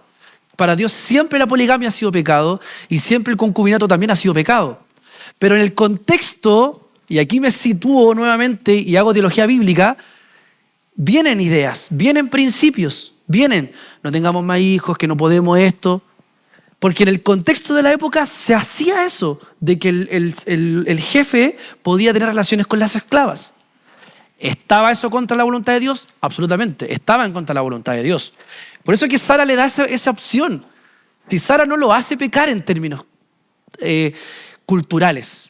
Para Dios siempre la poligamia ha sido pecado y siempre el concubinato también ha sido pecado. Pero en el contexto, y aquí me sitúo nuevamente y hago teología bíblica, vienen ideas, vienen principios, vienen, no tengamos más hijos, que no podemos esto. Porque en el contexto de la época se hacía eso, de que el jefe podía tener relaciones con las esclavas. ¿Estaba eso contra la voluntad de Dios? Absolutamente, estaba en contra de la voluntad de Dios. Por eso es que Sara le da esa opción. Si Sara no lo hace pecar en términos culturales.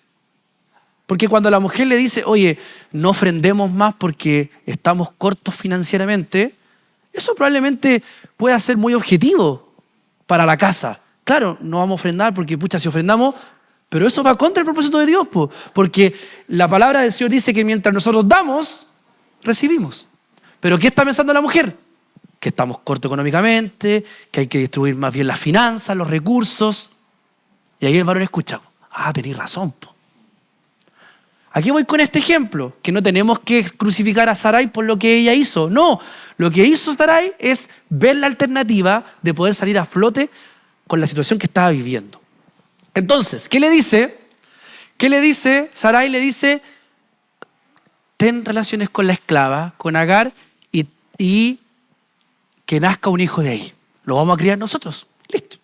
Porque cuando la mujer le dice, oye, no ofrendemos más porque estamos cortos financieramente, eso probablemente pueda ser muy objetivo para la casa. Claro, no vamos a ofrendar porque, pucha, si ofrendamos, pero eso va contra el propósito de Dios, porque la palabra del Señor dice que mientras nosotros damos, recibimos. Pero ¿qué está pensando la mujer? Que estamos cortos económicamente, que hay que distribuir más bien las finanzas, los recursos. Y ahí el varón escucha, tenéis razón. Aquí voy con este ejemplo, que no tenemos que crucificar a Sarai por lo que ella hizo. No, lo que hizo Sarai es ver la alternativa de poder salir a flote con la situación que estaba viviendo. Entonces, ¿qué le dice? ¿Qué le dice? Sarai le dice, ten relaciones con la esclava, con Agar, y que nazca un hijo de ahí. Lo vamos a criar nosotros. Listo.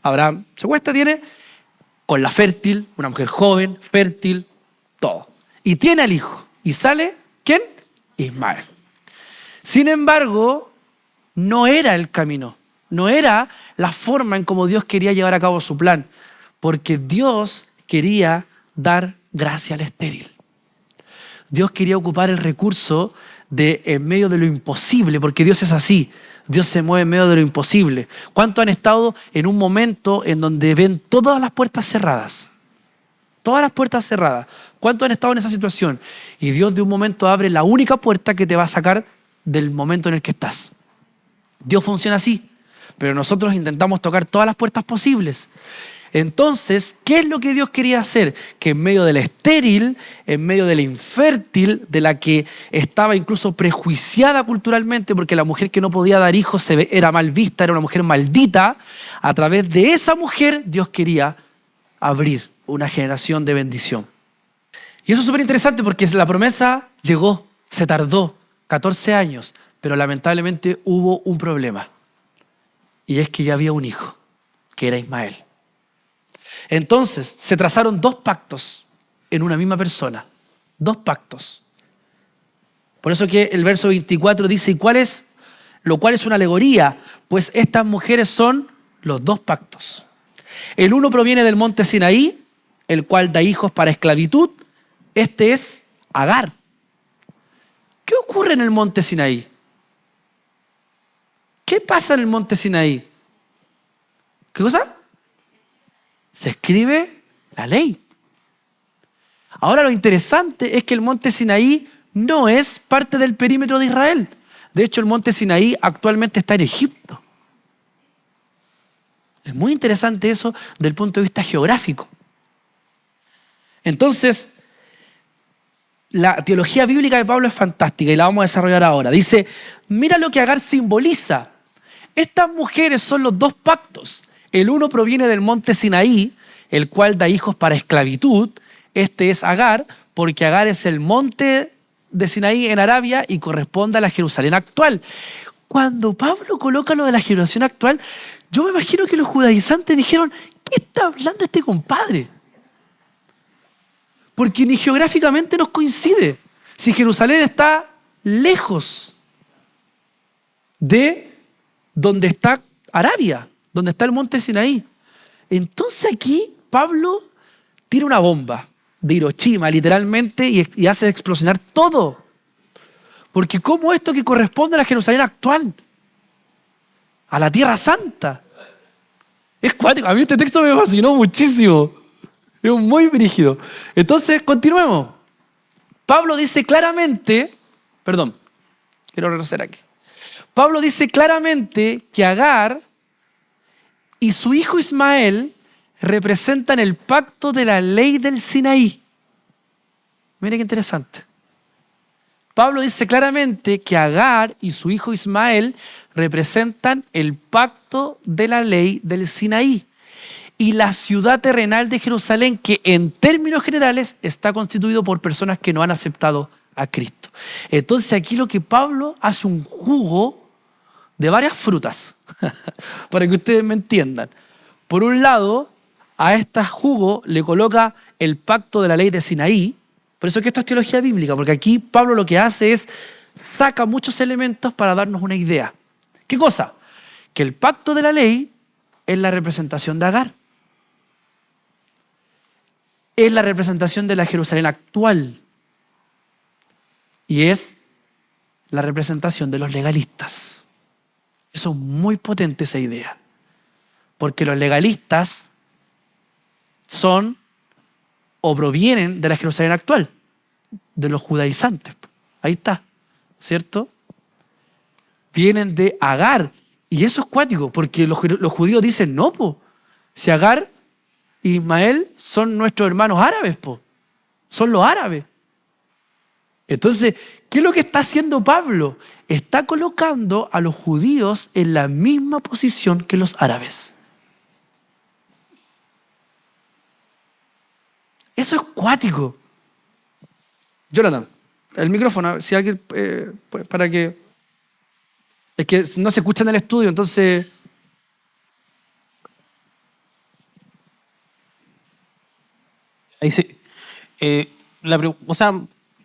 Abraham se acuesta, tiene con la fértil, una mujer joven, fértil, todo. Y tiene al hijo. Y sale, ¿quién? Ismael. Sin embargo, no era el camino. No era la forma en cómo Dios quería llevar a cabo su plan. Porque Dios quería dar gracia al estéril. Dios quería ocupar el recurso en medio de lo imposible, porque Dios es así. Dios se mueve en medio de lo imposible. ¿Cuántos han estado en un momento en donde ven todas las puertas cerradas? Todas las puertas cerradas. ¿Cuántos han estado en esa situación? Y Dios de un momento abre la única puerta que te va a sacar del momento en el que estás. Dios funciona así, pero nosotros intentamos tocar todas las puertas posibles. Entonces, ¿qué es lo que Dios quería hacer? Que en medio de la estéril, en medio de la infértil, de la que estaba incluso prejuiciada culturalmente, porque la mujer que no podía dar hijos era mal vista, era una mujer maldita, a través de esa mujer Dios quería abrir una generación de bendición. Y eso es súper interesante porque la promesa llegó, se tardó 14 años, pero lamentablemente hubo un problema. Y es que ya había un hijo, que era Ismael. Entonces se trazaron 2 pactos en una misma persona. 2 pactos. Por eso que el verso 24 dice, lo cual es una alegoría, pues estas mujeres son los 2 pactos. El uno proviene del monte Sinaí, el cual da hijos para esclavitud. Este es Agar. ¿Qué ocurre en el monte Sinaí? ¿Qué pasa en el monte Sinaí? ¿Qué cosa? Se escribe la ley. Ahora lo interesante es que el monte Sinaí no es parte del perímetro de Israel. De hecho, el monte Sinaí actualmente está en Egipto. Es muy interesante eso del punto de vista geográfico. Entonces, la teología bíblica de Pablo es fantástica y la vamos a desarrollar ahora. Dice, mira lo que Agar simboliza. Estas mujeres son los 2 pactos. El uno proviene del monte Sinaí, el cual da hijos para esclavitud. Este es Agar, porque Agar es el monte de Sinaí en Arabia y corresponde a la Jerusalén actual. Cuando Pablo coloca lo de la Jerusalén actual, yo me imagino que los judaizantes dijeron, ¿qué está hablando este compadre? Porque ni geográficamente nos coincide. Si Jerusalén está lejos de donde está Arabia, donde está el monte Sinaí. Entonces aquí Pablo tira una bomba de Hiroshima, literalmente, y hace explosionar todo. Porque ¿cómo esto que corresponde a la Jerusalén actual? A la Tierra Santa. Es cuático. A mí este texto me fascinó muchísimo. Es muy brígido. Entonces, continuemos. Pablo dice claramente, quiero regresar aquí. Pablo dice claramente que Agar y su hijo Ismael representan el pacto de la ley del Sinaí. Mire qué interesante. Pablo dice claramente que Agar y su hijo Ismael representan el pacto de la ley del Sinaí y la ciudad terrenal de Jerusalén, que en términos generales está constituido por personas que no han aceptado a Cristo. Entonces aquí lo que Pablo hace un jugo de varias frutas, para que ustedes me entiendan. Por un lado, a este jugo le coloca el pacto de la ley de Sinaí. Por eso es que esto es teología bíblica, porque aquí Pablo lo que hace es saca muchos elementos para darnos una idea. ¿Qué cosa? Que el pacto de la ley es la representación de Agar. Es la representación de la Jerusalén actual. Y es la representación de los legalistas. Eso es muy potente, esa idea. Porque los legalistas son o provienen de la Jerusalén actual, de los judaizantes. Ahí está, ¿cierto? Vienen de Agar. Y eso es cuático, porque los judíos dicen, no, si Agar e Ismael son nuestros hermanos árabes, son los árabes. Entonces, ¿qué es lo que está haciendo Pablo? Está colocando a los judíos en la misma posición que los árabes. Eso es cuático. Jonathan, el micrófono, si alguien, para que... Es que no se escucha en el estudio, entonces... Ahí sí.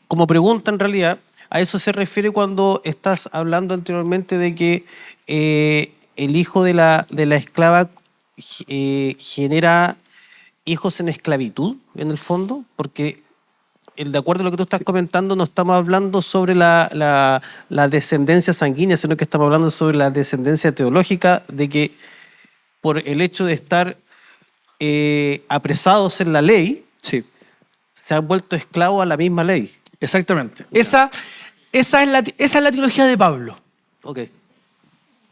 Como pregunta en realidad, a eso se refiere cuando estás hablando anteriormente de que el hijo de la esclava genera hijos en esclavitud, en el fondo, porque de acuerdo a lo que tú estás comentando, no estamos hablando sobre la descendencia sanguínea, sino que estamos hablando sobre la descendencia teológica, de que por el hecho de estar apresados en la ley, sí, se han vuelto esclavos a la misma ley. Exactamente. Esa es la teología de Pablo. Okay.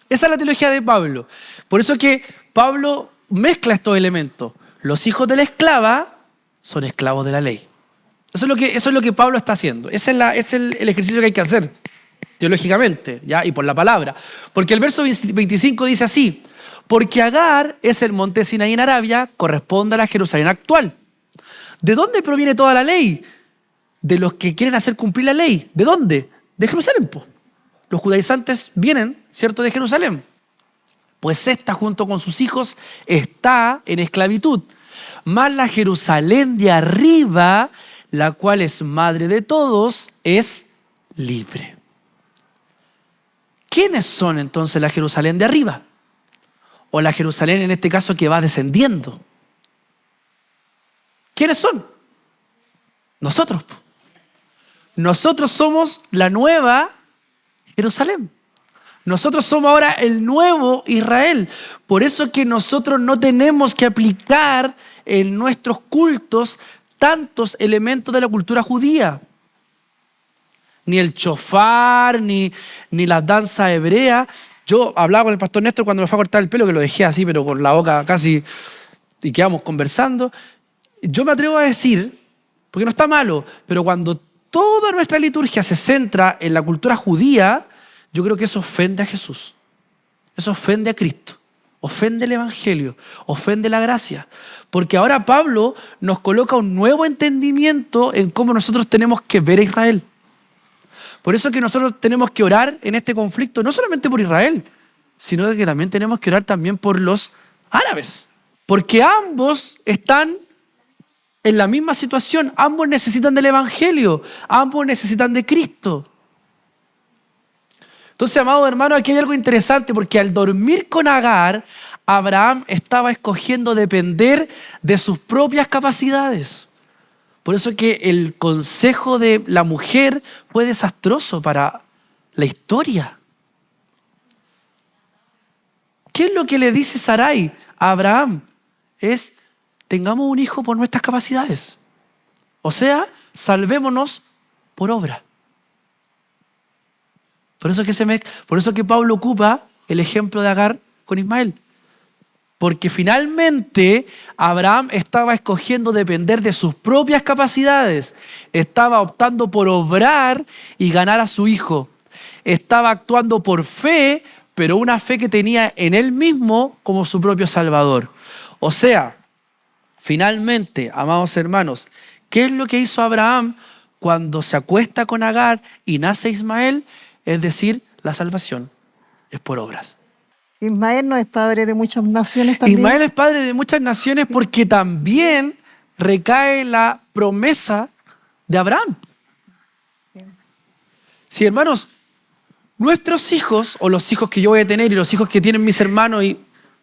Esa es la teología de Pablo. Por eso que Pablo mezcla estos elementos. Los hijos de la esclava son esclavos de la ley. Eso es lo que Pablo está haciendo. Ese es el ejercicio que hay que hacer teológicamente, ¿ya? Y por la palabra. Porque el verso 25 dice así: porque Agar es el monte Sinaí en Arabia, corresponde a la Jerusalén actual. ¿De dónde proviene toda la ley? De los que quieren hacer cumplir la ley. ¿De dónde? De Jerusalén, po. Los judaizantes vienen, ¿cierto?, de Jerusalén. Pues esta, junto con sus hijos, está en esclavitud. Mas la Jerusalén de arriba, la cual es madre de todos, es libre. ¿Quiénes son entonces la Jerusalén de arriba? O la Jerusalén, en este caso, que va descendiendo. ¿Quiénes son? Nosotros. Nosotros somos la nueva Jerusalén. Nosotros somos ahora el nuevo Israel. Por eso que nosotros no tenemos que aplicar en nuestros cultos tantos elementos de la cultura judía. Ni el shofar, ni las danzas hebreas. Yo hablaba con el pastor Néstor cuando me fue a cortar el pelo, que lo dejé así, pero con la boca casi, y quedamos conversando. Yo me atrevo a decir, porque no está malo, pero cuando toda nuestra liturgia se centra en la cultura judía, yo creo que eso ofende a Jesús. Eso ofende a Cristo. Ofende el Evangelio. Ofende la gracia. Porque ahora Pablo nos coloca un nuevo entendimiento en cómo nosotros tenemos que ver a Israel. Por eso que nosotros tenemos que orar en este conflicto, no solamente por Israel, sino que también tenemos que orar también por los árabes. Porque ambos están en la misma situación. Ambos necesitan del Evangelio. Ambos necesitan de Cristo. Entonces, amados hermanos, aquí hay algo interesante, porque al dormir con Agar, Abraham estaba escogiendo depender de sus propias capacidades. Por eso que el consejo de la mujer fue desastroso para la historia. ¿Qué es lo que le dice Sarai a Abraham? Es, tengamos un hijo por nuestras capacidades. O sea, salvémonos por obra. Por eso que Pablo ocupa el ejemplo de Agar con Ismael. Porque finalmente Abraham estaba escogiendo depender de sus propias capacidades. Estaba optando por obrar y ganar a su hijo. Estaba actuando por fe, pero una fe que tenía en él mismo como su propio Salvador. O sea, finalmente, amados hermanos, ¿qué es lo que hizo Abraham cuando se acuesta con Agar y nace Ismael? Es decir, la salvación es por obras. Ismael no es padre de muchas naciones también. Ismael es padre de muchas naciones porque también recae la promesa de Abraham. Sí, hermanos, nuestros hijos, o los hijos que yo voy a tener y los hijos que tienen mis hermanos,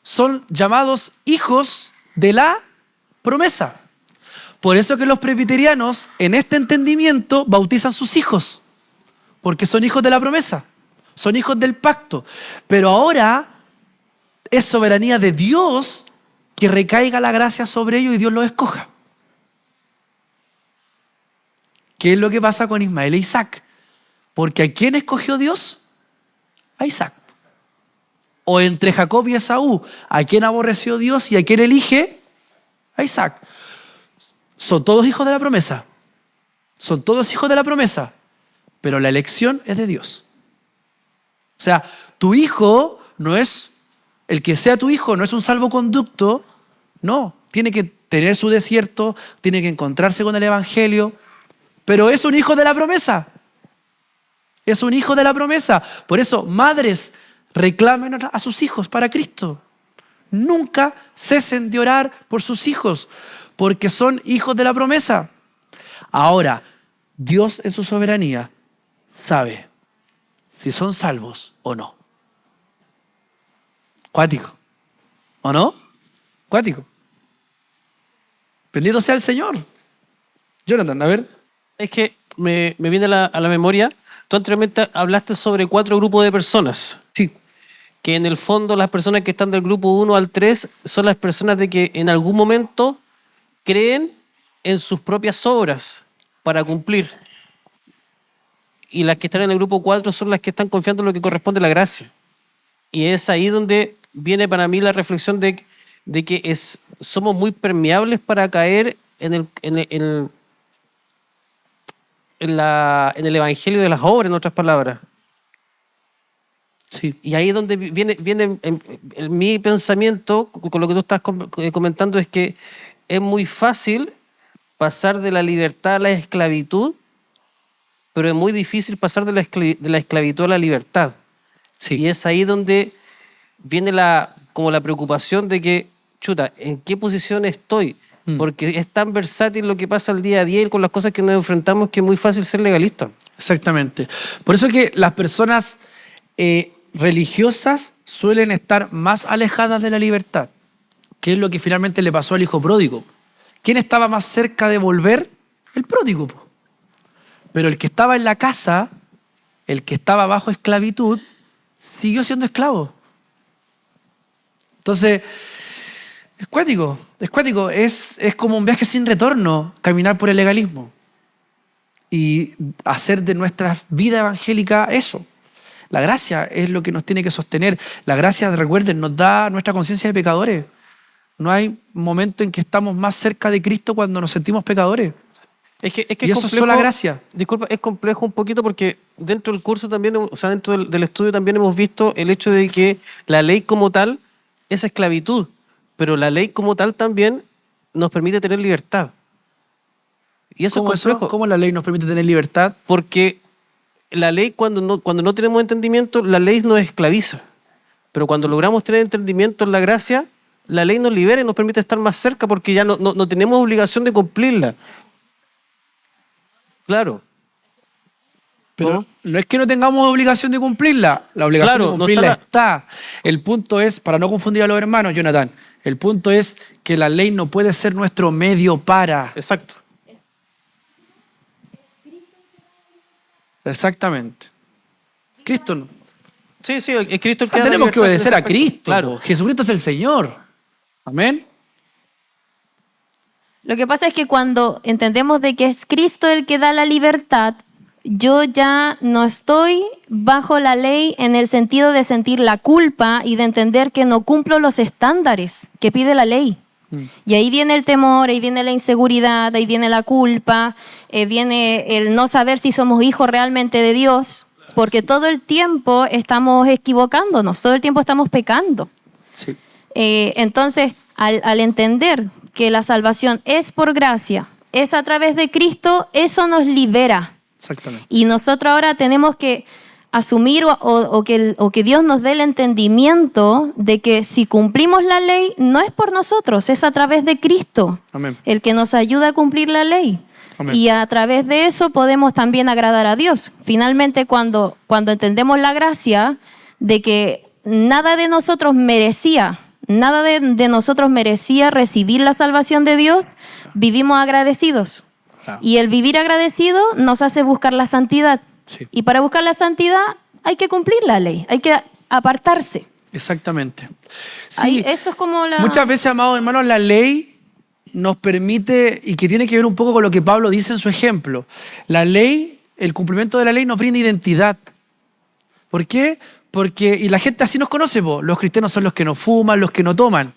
son llamados hijos de la promesa. Por eso que los presbiterianos, en este entendimiento, bautizan sus hijos, porque son hijos de la promesa, son hijos del pacto. Pero ahora es soberanía de Dios que recaiga la gracia sobre ellos y Dios los escoja. ¿Qué es lo que pasa con Ismael e Isaac? Porque ¿a quién escogió Dios? A Isaac. O entre Jacob y Esaú, ¿a quién aborreció Dios y a quién elige? A Isaac. Son todos hijos de la promesa. Son todos hijos de la promesa. Pero la elección es de Dios. O sea, tu hijo no es, el que sea tu hijo no es un salvoconducto. No, tiene que tener su desierto, tiene que encontrarse con el evangelio. Pero es un hijo de la promesa. Es un hijo de la promesa. Por eso, madres, reclamen a sus hijos para Cristo. Nunca cesen de orar por sus hijos, porque son hijos de la promesa. Ahora, Dios en su soberanía sabe si son salvos o no. Cuático. ¿O no? Cuático. Bendito sea el Señor. Jonathan, a ver. Es que me viene a la memoria, tú anteriormente hablaste sobre 4 grupos de personas. Sí. Que en el fondo las personas que están del grupo 1 al 3 son las personas de que en algún momento creen en sus propias obras para cumplir. Y las que están en el grupo 4 son las que están confiando en lo que corresponde a la gracia. Y es ahí donde viene para mí la reflexión de que somos muy permeables para caer en el evangelio de las obras, en otras palabras. Sí. Y ahí es donde viene en mi pensamiento, con lo que tú estás comentando, es que es muy fácil pasar de la libertad a la esclavitud, pero es muy difícil pasar de la esclavitud a la libertad. Sí. Y es ahí donde viene como la preocupación de que, chuta, ¿en qué posición estoy? Porque es tan versátil lo que pasa el día a día y con las cosas que nos enfrentamos que es muy fácil ser legalista. Exactamente. Por eso que las personas religiosas suelen estar más alejadas de la libertad, que es lo que finalmente le pasó al hijo pródigo. ¿Quién estaba más cerca de volver? El pródigo. Pero el que estaba en la casa, el que estaba bajo esclavitud, siguió siendo esclavo. Entonces, es cuático, es como un viaje sin retorno, caminar por el legalismo y hacer de nuestra vida evangélica eso. La gracia es lo que nos tiene que sostener. La gracia, recuerden, nos da nuestra conciencia de pecadores. No hay momento en que estamos más cerca de Cristo cuando nos sentimos pecadores. Es que y eso es sola gracia. Disculpa, es complejo un poquito porque dentro del curso también, o sea, dentro del estudio también hemos visto el hecho de que la ley como tal es esclavitud, pero la ley como tal también nos permite tener libertad. Y eso ¿Cómo es complejo. ¿Cómo la ley nos permite tener libertad? Porque la ley, cuando no tenemos entendimiento, la ley nos esclaviza. Pero cuando logramos tener entendimiento en la gracia, la ley nos libera y nos permite estar más cerca porque ya no tenemos obligación de cumplirla. Claro. Pero ¿Cómo? no es que no tengamos obligación de cumplirla, la obligación Claro, de no cumplirla está está. El punto es, para no confundir a los hermanos, Jonathan, el punto es que la ley no puede ser nuestro medio para. Exacto. Exactamente. Cristo no. Sí, es Cristo el O sea, que da la tenemos que libertad en obedecer ese a aspecto. Cristo. Claro. Jesucristo es el Señor. Amén. Lo que pasa es que cuando entendemos de que es Cristo el que da la libertad, yo ya no estoy bajo la ley en el sentido de sentir la culpa y de entender que no cumplo los estándares que pide la ley. Y ahí viene el temor, ahí viene la inseguridad, ahí viene la culpa, viene el no saber si somos hijos realmente de Dios, porque todo el tiempo estamos equivocándonos, todo el tiempo estamos pecando. Sí. Entonces, al entender que la salvación es por gracia, es a través de Cristo, eso nos libera. Exactamente. Y nosotros ahora tenemos que asumir o que Dios nos dé el entendimiento de que si cumplimos la ley, no es por nosotros, es a través de Cristo, Amén. el que nos ayuda a cumplir la ley. Amén. Y a través de eso podemos también agradar a Dios. Finalmente, cuando entendemos la gracia de que nada de nosotros merecía, nada de nosotros merecía recibir la salvación de Dios, vivimos agradecidos. Claro. Y el vivir agradecido nos hace buscar la santidad. Sí. Y para buscar la santidad hay que cumplir la ley, hay que apartarse. Exactamente. Sí. Ahí, eso es como la... Muchas veces, amados hermanos, la ley nos permite, y que tiene que ver un poco con lo que Pablo dice en su ejemplo, la ley, el cumplimiento de la ley nos brinda identidad. ¿Por qué? Porque, y la gente así nos conoce, los cristianos son los que no fuman, los que no toman,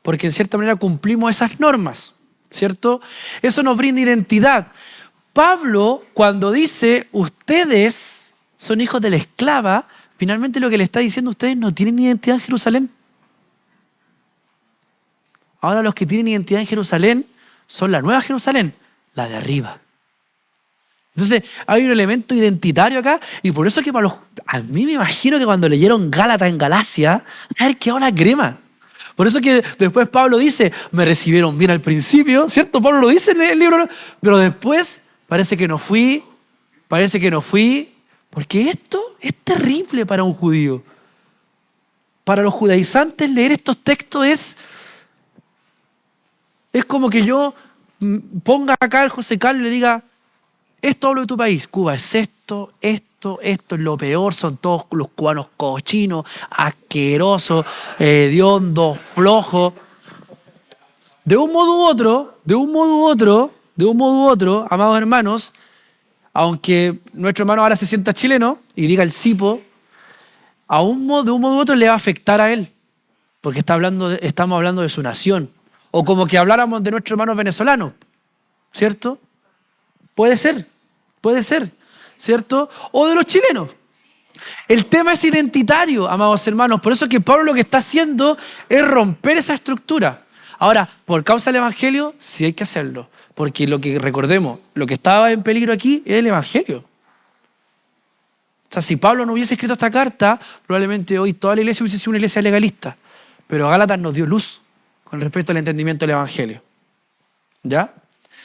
porque en cierta manera cumplimos esas normas, ¿cierto? Eso nos brinda identidad. Pablo, cuando dice, ustedes son hijos de la esclava, finalmente lo que le está diciendo, ustedes no tienen identidad en Jerusalén. Ahora los que tienen identidad en Jerusalén son la nueva Jerusalén, la de arriba. Entonces hay un elemento identitario acá y por eso que a mí me imagino que cuando leyeron Gálatas en Galacia, a ver qué la crema. Por eso que después Pablo dice, me recibieron bien al principio, ¿cierto? Pablo lo dice en el libro, pero después parece que no fui, porque esto es terrible para un judío. Para los judaizantes leer estos textos es como que yo ponga acá al José Carlos y le diga, esto hablo de tu país, Cuba es esto es lo peor, son todos los cubanos cochinos, asquerosos, hediondos, flojos. De un modo u otro, amados hermanos, aunque nuestro hermano ahora se sienta chileno y diga el cipo, de un modo u otro le va a afectar a él, porque estamos hablando de su nación. O como que habláramos de nuestros hermanos venezolanos, ¿cierto? Puede ser, ¿cierto? O de los chilenos. El tema es identitario, amados hermanos. Por eso que Pablo lo que está haciendo es romper esa estructura. Ahora, por causa del Evangelio, sí hay que hacerlo. Porque recordemos, lo que estaba en peligro aquí es el Evangelio. O sea, si Pablo no hubiese escrito esta carta, probablemente hoy toda la iglesia hubiese sido una iglesia legalista. Pero Gálatas nos dio luz con respecto al entendimiento del Evangelio. ¿Ya?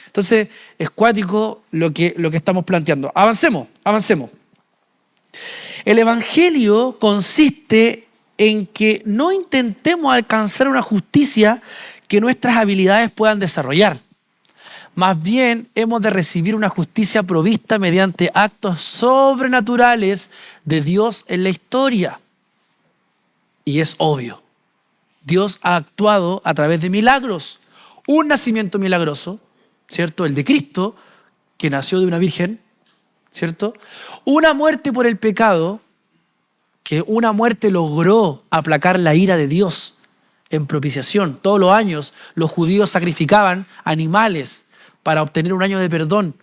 Entonces, es cuático lo que estamos planteando. Avancemos. El Evangelio consiste en que no intentemos alcanzar una justicia que nuestras habilidades puedan desarrollar. Más bien, hemos de recibir una justicia provista mediante actos sobrenaturales de Dios en la historia. Y es obvio. Dios ha actuado a través de milagros. Un nacimiento milagroso, ¿cierto? El de Cristo, que nació de una virgen, ¿cierto? Una muerte por el pecado, que una muerte logró aplacar la ira de Dios en propiciación. Todos los años los judíos sacrificaban animales para obtener un año de perdón,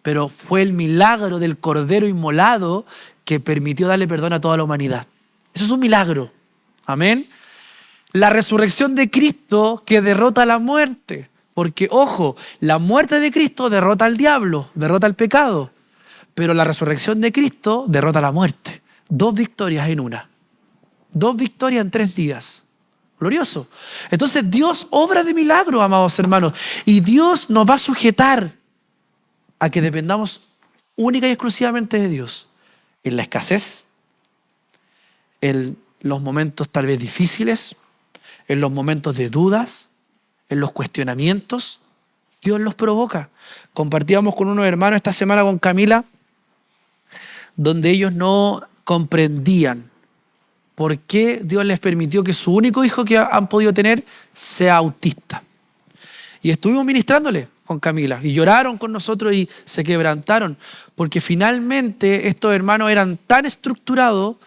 pero fue el milagro del cordero inmolado que permitió darle perdón a toda la humanidad. Eso es un milagro. Amén. La resurrección de Cristo que derrota la muerte. Porque, ojo, la muerte de Cristo derrota al diablo, derrota al pecado. Pero la resurrección de Cristo derrota la muerte. 2 victorias en una. 2 victorias en 3 días. Glorioso. Entonces Dios obra de milagro, amados hermanos. Y Dios nos va a sujetar a que dependamos única y exclusivamente de Dios. En la escasez, en los momentos tal vez difíciles, en los momentos de dudas, en los cuestionamientos, Dios los provoca. Compartíamos con unos hermanos esta semana con Camila, donde ellos no comprendían por qué Dios les permitió que su único hijo que han podido tener sea autista. Y estuvimos ministrándole con Camila y lloraron con nosotros y se quebrantaron, porque finalmente estos hermanos eran tan estructurados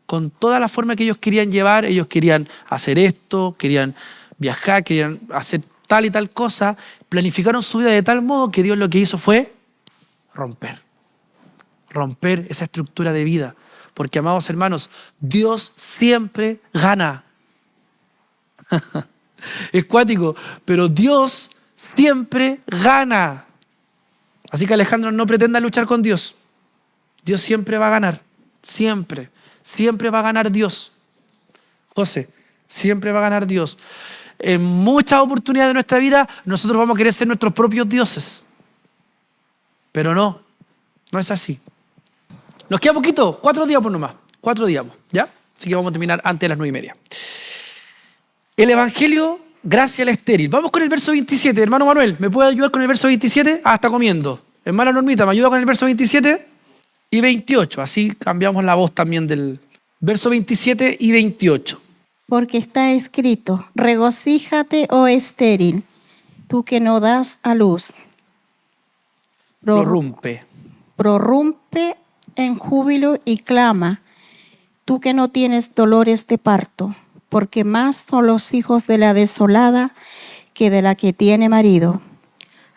con toda la forma que ellos querían llevar. Ellos querían hacer esto, querían viajar, querían hacer tal y tal cosa, planificaron su vida de tal modo que Dios lo que hizo fue romper esa estructura de vida. Porque, amados hermanos, Dios siempre gana. Es cuático, pero Dios siempre gana. Así que, Alejandro, no pretenda luchar con Dios. Dios siempre va a ganar. Siempre va a ganar Dios. José, siempre va a ganar Dios. En muchas oportunidades de nuestra vida nosotros vamos a querer ser nuestros propios dioses. Pero no es así. Nos queda poquito, 4 días por nomás. 4 días, ¿ya? Así que vamos a terminar antes de las 9:30. El Evangelio, gracia al estéril. Vamos con el verso 27. Hermano Manuel, ¿me puede ayudar con el verso 27? Está comiendo. Hermana Normita, ¿me ayuda con el verso 27 y 28? Así cambiamos la voz también del verso 27 y 28. Porque está escrito, regocíjate, oh estéril, tú que no das a luz. Prorrumpe en júbilo y clama, tú que no tienes dolores de parto, porque más son los hijos de la desolada que de la que tiene marido.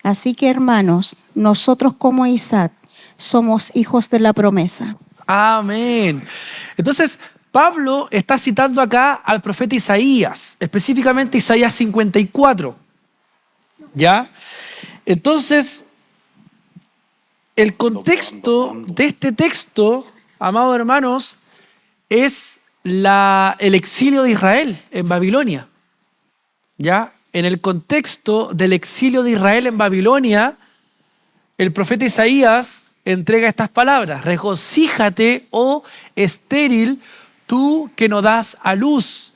Así que, hermanos, nosotros como Isaac somos hijos de la promesa. Amén. Entonces, Pablo está citando acá al profeta Isaías, específicamente Isaías 54. ¿Ya? Entonces, el contexto de este texto, amados hermanos, es el exilio de Israel en Babilonia. ¿Ya? En el contexto del exilio de Israel en Babilonia, el profeta Isaías entrega estas palabras: regocíjate, oh estéril, tú que no das a luz.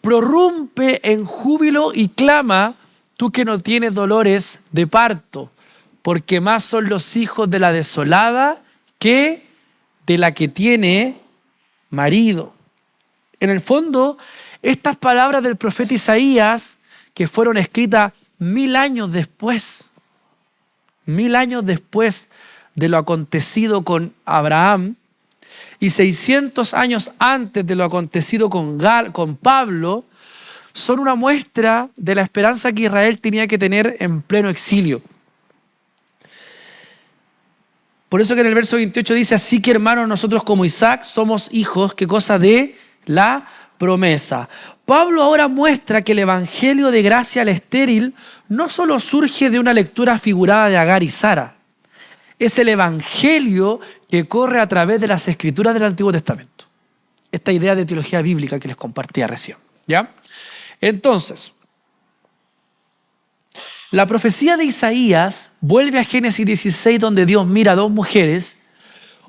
Prorrumpe en júbilo y clama, tú que no tienes dolores de parto, porque más son los hijos de la desolada que de la que tiene marido. En el fondo, estas palabras del profeta Isaías, que fueron escritas 1000 años después, 1000 años después de lo acontecido con Abraham, y 600 años antes de lo acontecido con Pablo, son una muestra de la esperanza que Israel tenía que tener en pleno exilio. Por eso que en el verso 28 dice: así que, hermanos, nosotros como Isaac somos hijos, ¿qué cosa? De la promesa. Pablo ahora muestra que el evangelio de gracia al estéril no solo surge de una lectura figurada de Agar y Sara, es el evangelio que corre a través de las escrituras del Antiguo Testamento. Esta idea de teología bíblica que les compartía recién. ¿Ya? Entonces, la profecía de Isaías vuelve a Génesis 16, donde Dios mira a 2 mujeres,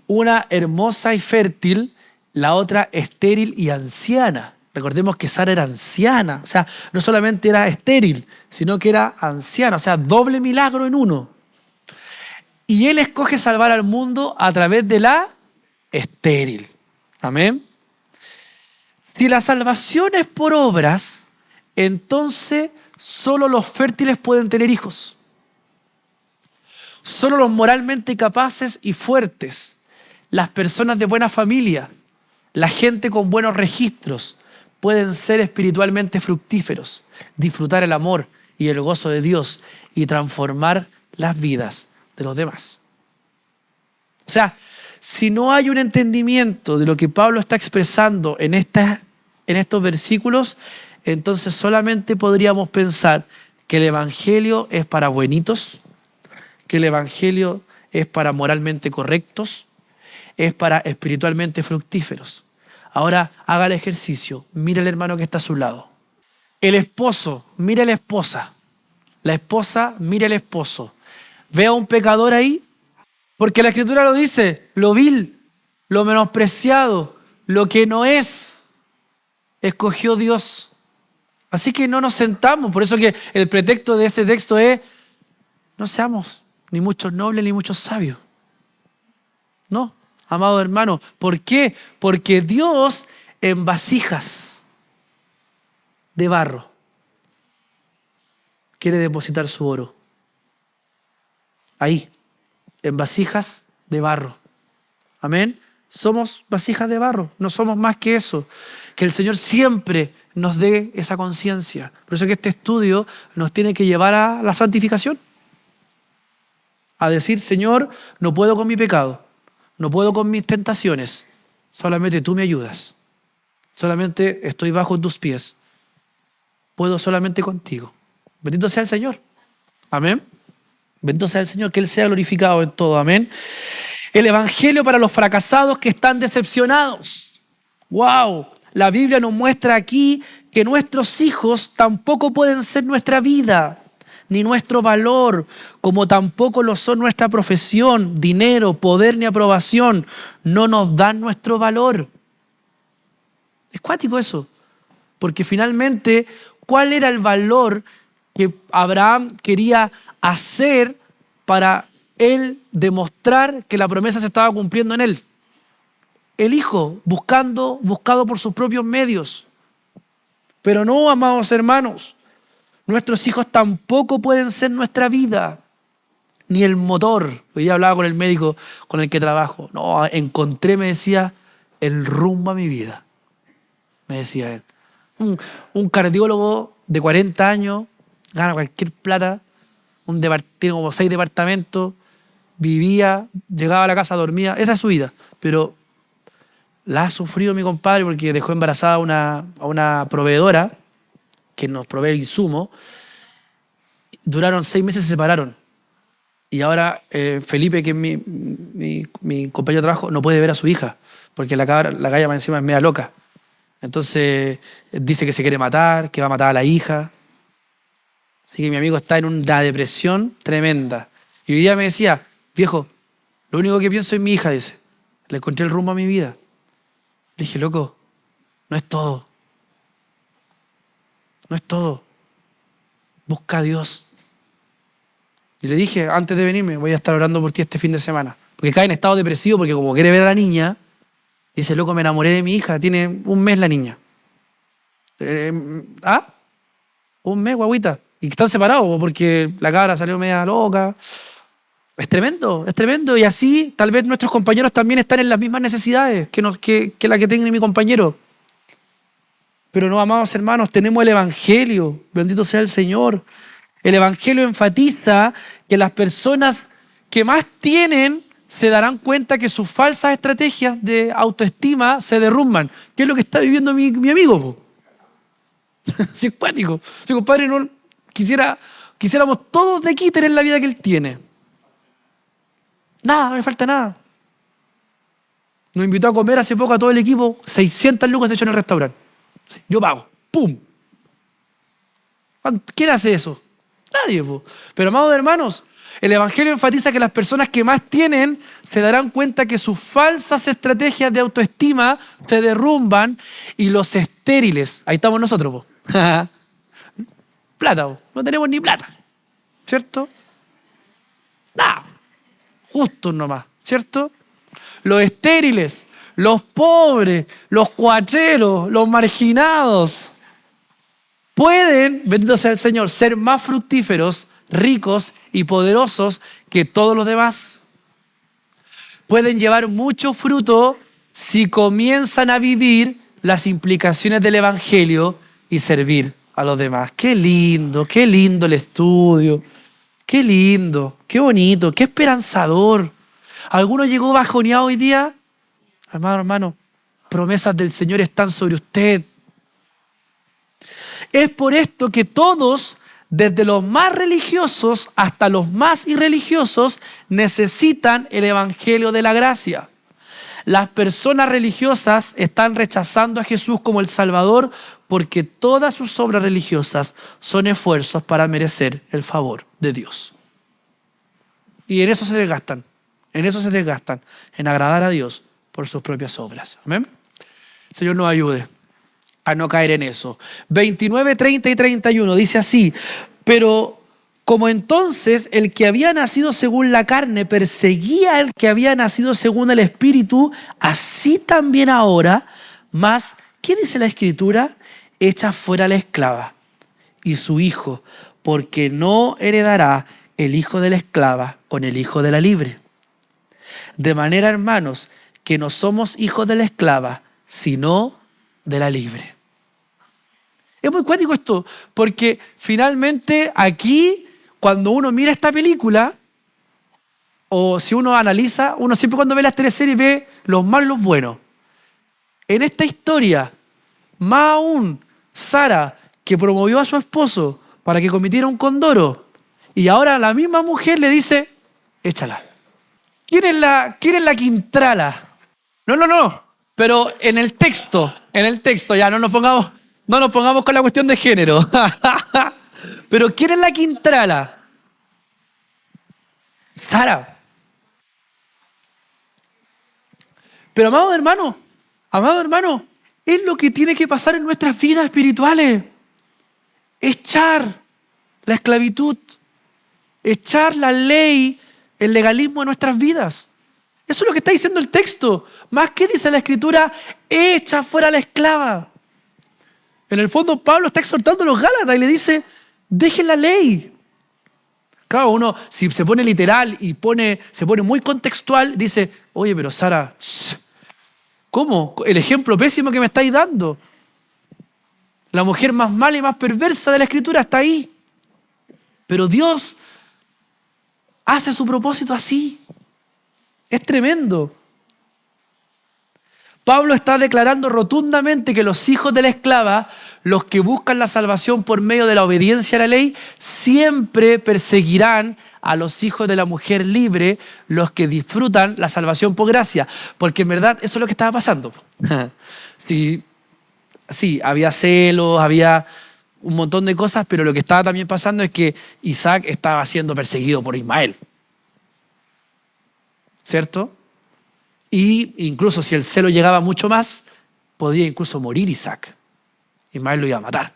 una hermosa y fértil, la otra estéril y anciana. Recordemos que Sara era anciana, o sea, no solamente era estéril, sino que era anciana, o sea, doble milagro en uno. Y Él escoge salvar al mundo a través de la estéril. Amén. Si la salvación es por obras, entonces solo los fértiles pueden tener hijos. Solo los moralmente capaces y fuertes, las personas de buena familia, la gente con buenos registros, pueden ser espiritualmente fructíferos, disfrutar el amor y el gozo de Dios y transformar las vidas de los demás. O sea, si no hay un entendimiento de lo que Pablo está expresando en estos versículos, entonces solamente podríamos pensar que el evangelio es para buenitos, que el evangelio es para moralmente correctos, es para espiritualmente fructíferos. Ahora haga el ejercicio, mire al hermano que está a su lado. El esposo, mire a la esposa. La esposa, mire al esposo. Ve a un pecador ahí Porque la Escritura lo dice, lo vil, lo menospreciado, lo que no es, escogió Dios. Así que no nos sentamos. Por eso que el pretexto de ese texto es, no seamos ni muchos nobles ni muchos sabios. No, amado hermano. ¿Por qué? Porque Dios en vasijas de barro quiere depositar su oro. Ahí, en vasijas de barro. Amén. Somos vasijas de barro, no somos más que eso. Que el Señor siempre nos dé esa conciencia. Por eso que este estudio nos tiene que llevar a la santificación. A decir, Señor, no puedo con mi pecado, no puedo con mis tentaciones, solamente tú me ayudas. Solamente estoy bajo tus pies. Puedo solamente contigo. Bendito sea el Señor. Amén. Bendito sea el Señor, que Él sea glorificado en todo. Amén. El evangelio para los fracasados que están decepcionados. ¡Wow! La Biblia nos muestra aquí que nuestros hijos tampoco pueden ser nuestra vida, ni nuestro valor, como tampoco lo son nuestra profesión, dinero, poder ni aprobación. No nos dan nuestro valor. Es cuático eso, porque finalmente, ¿cuál era el valor que Abraham quería hacer para él demostrar que la promesa se estaba cumpliendo en él? El hijo, buscado por sus propios medios. Pero no, amados hermanos, nuestros hijos tampoco pueden ser nuestra vida, ni el motor. Hoy día hablaba con el médico con el que trabajo. No, encontré, me decía, el rumbo a mi vida. Me decía él. Un cardiólogo de 40 años, gana cualquier plata, tiene como 6 departamentos, vivía, llegaba a la casa, dormía. Esa es su vida. Pero la ha sufrido mi compadre porque dejó embarazada a una proveedora que nos provee el insumo. Duraron 6 meses y se separaron. Y ahora Felipe, que es mi compañero de trabajo, no puede ver a su hija porque la galla más encima es media loca. Entonces dice que se quiere matar, que va a matar a la hija. Así que mi amigo está en una depresión tremenda. Y hoy día me decía, viejo, lo único que pienso es mi hija, dice. Le encontré el rumbo a mi vida. Le dije, loco, no es todo. No es todo. Busca a Dios. Y le dije, antes de venirme, voy a estar orando por ti este fin de semana. Porque cae en estado depresivo porque como quiere ver a la niña, dice, loco, me enamoré de mi hija, tiene 1 mes la niña. Un mes, guaguita. Y están separados porque la cabra salió media loca. Es tremendo. Y así tal vez nuestros compañeros también están en las mismas necesidades que la que tiene mi compañero. Pero no, amados hermanos, tenemos el Evangelio. Bendito sea el Señor. El Evangelio enfatiza que las personas que más tienen se darán cuenta que sus falsas estrategias de autoestima se derrumban. ¿Qué es lo que está viviendo mi amigo? Si es cuático. Si compadre, no quisiéramos todos de aquí tener la vida que él tiene. Nada, no me falta nada. Nos invitó a comer hace poco a todo el equipo, 600 lucas se echó en el restaurante. Yo pago. ¡Pum! ¿Quién hace eso? Nadie. Pero, amados hermanos, el Evangelio enfatiza que las personas que más tienen se darán cuenta que sus falsas estrategias de autoestima se derrumban y los estériles, ahí estamos nosotros, plata, no tenemos ni plata, ¿cierto? Nada, justos nomás, ¿cierto? Los estériles, los pobres, los cuacheros, los marginados, pueden, bendito sea el Señor, ser más fructíferos, ricos y poderosos que todos los demás. Pueden llevar mucho fruto si comienzan a vivir las implicaciones del Evangelio y servir a los demás. Qué lindo el estudio. Qué lindo, qué bonito, qué esperanzador. ¿Alguno llegó bajoneado hoy día? Hermano, promesas del Señor están sobre usted. Es por esto que todos, desde los más religiosos hasta los más irreligiosos, necesitan el Evangelio de la gracia. Las personas religiosas están rechazando a Jesús como el Salvador porque todas sus obras religiosas son esfuerzos para merecer el favor de Dios. Y en eso se desgastan. En eso se desgastan, en agradar a Dios por sus propias obras. Amén. El Señor nos ayude a no caer en eso. 29, 30 y 31 dice así: pero como entonces el que había nacido según la carne perseguía al que había nacido según el Espíritu, así también ahora, mas, ¿qué dice la Escritura? Echa fuera la esclava y su hijo, porque no heredará el hijo de la esclava con el hijo de la libre. De manera, hermanos, que no somos hijos de la esclava, sino de la libre. Es muy cuático esto, porque finalmente aquí, cuando uno mira esta película, o si uno analiza, uno siempre cuando ve las teleseries ve los malos y los buenos. En esta historia, más aún, Sara, que promovió a su esposo para que cometiera un condoro, y ahora la misma mujer le dice, échala. ¿Quién es la Quintrala? No. Pero en el texto, ya no nos pongamos con la cuestión de género. Pero ¿quién es la Quintrala? Sara. Pero amado hermano, es lo que tiene que pasar en nuestras vidas espirituales. Echar la esclavitud, echar la ley, el legalismo de nuestras vidas. Eso es lo que está diciendo el texto. Más que dice la Escritura, echa fuera la esclava. En el fondo Pablo está exhortando a los Gálatas y le dice, dejen la ley. Claro, uno si se pone literal y se pone muy contextual, dice, oye, pero Sara, ¿cómo? El ejemplo pésimo que me estáis dando. La mujer más mala y más perversa de la Escritura está ahí. Pero Dios hace su propósito así. Es tremendo. Pablo está declarando rotundamente que los hijos de la esclava, los que buscan la salvación por medio de la obediencia a la ley, siempre perseguirán a los hijos de la mujer libre, los que disfrutan la salvación por gracia. Porque en verdad eso es lo que estaba pasando. Sí, había celos, había un montón de cosas, pero lo que estaba también pasando es que Isaac estaba siendo perseguido por Ismael. ¿Cierto? Y incluso si el celo llegaba mucho más, podía incluso morir Isaac. Ismael lo iba a matar.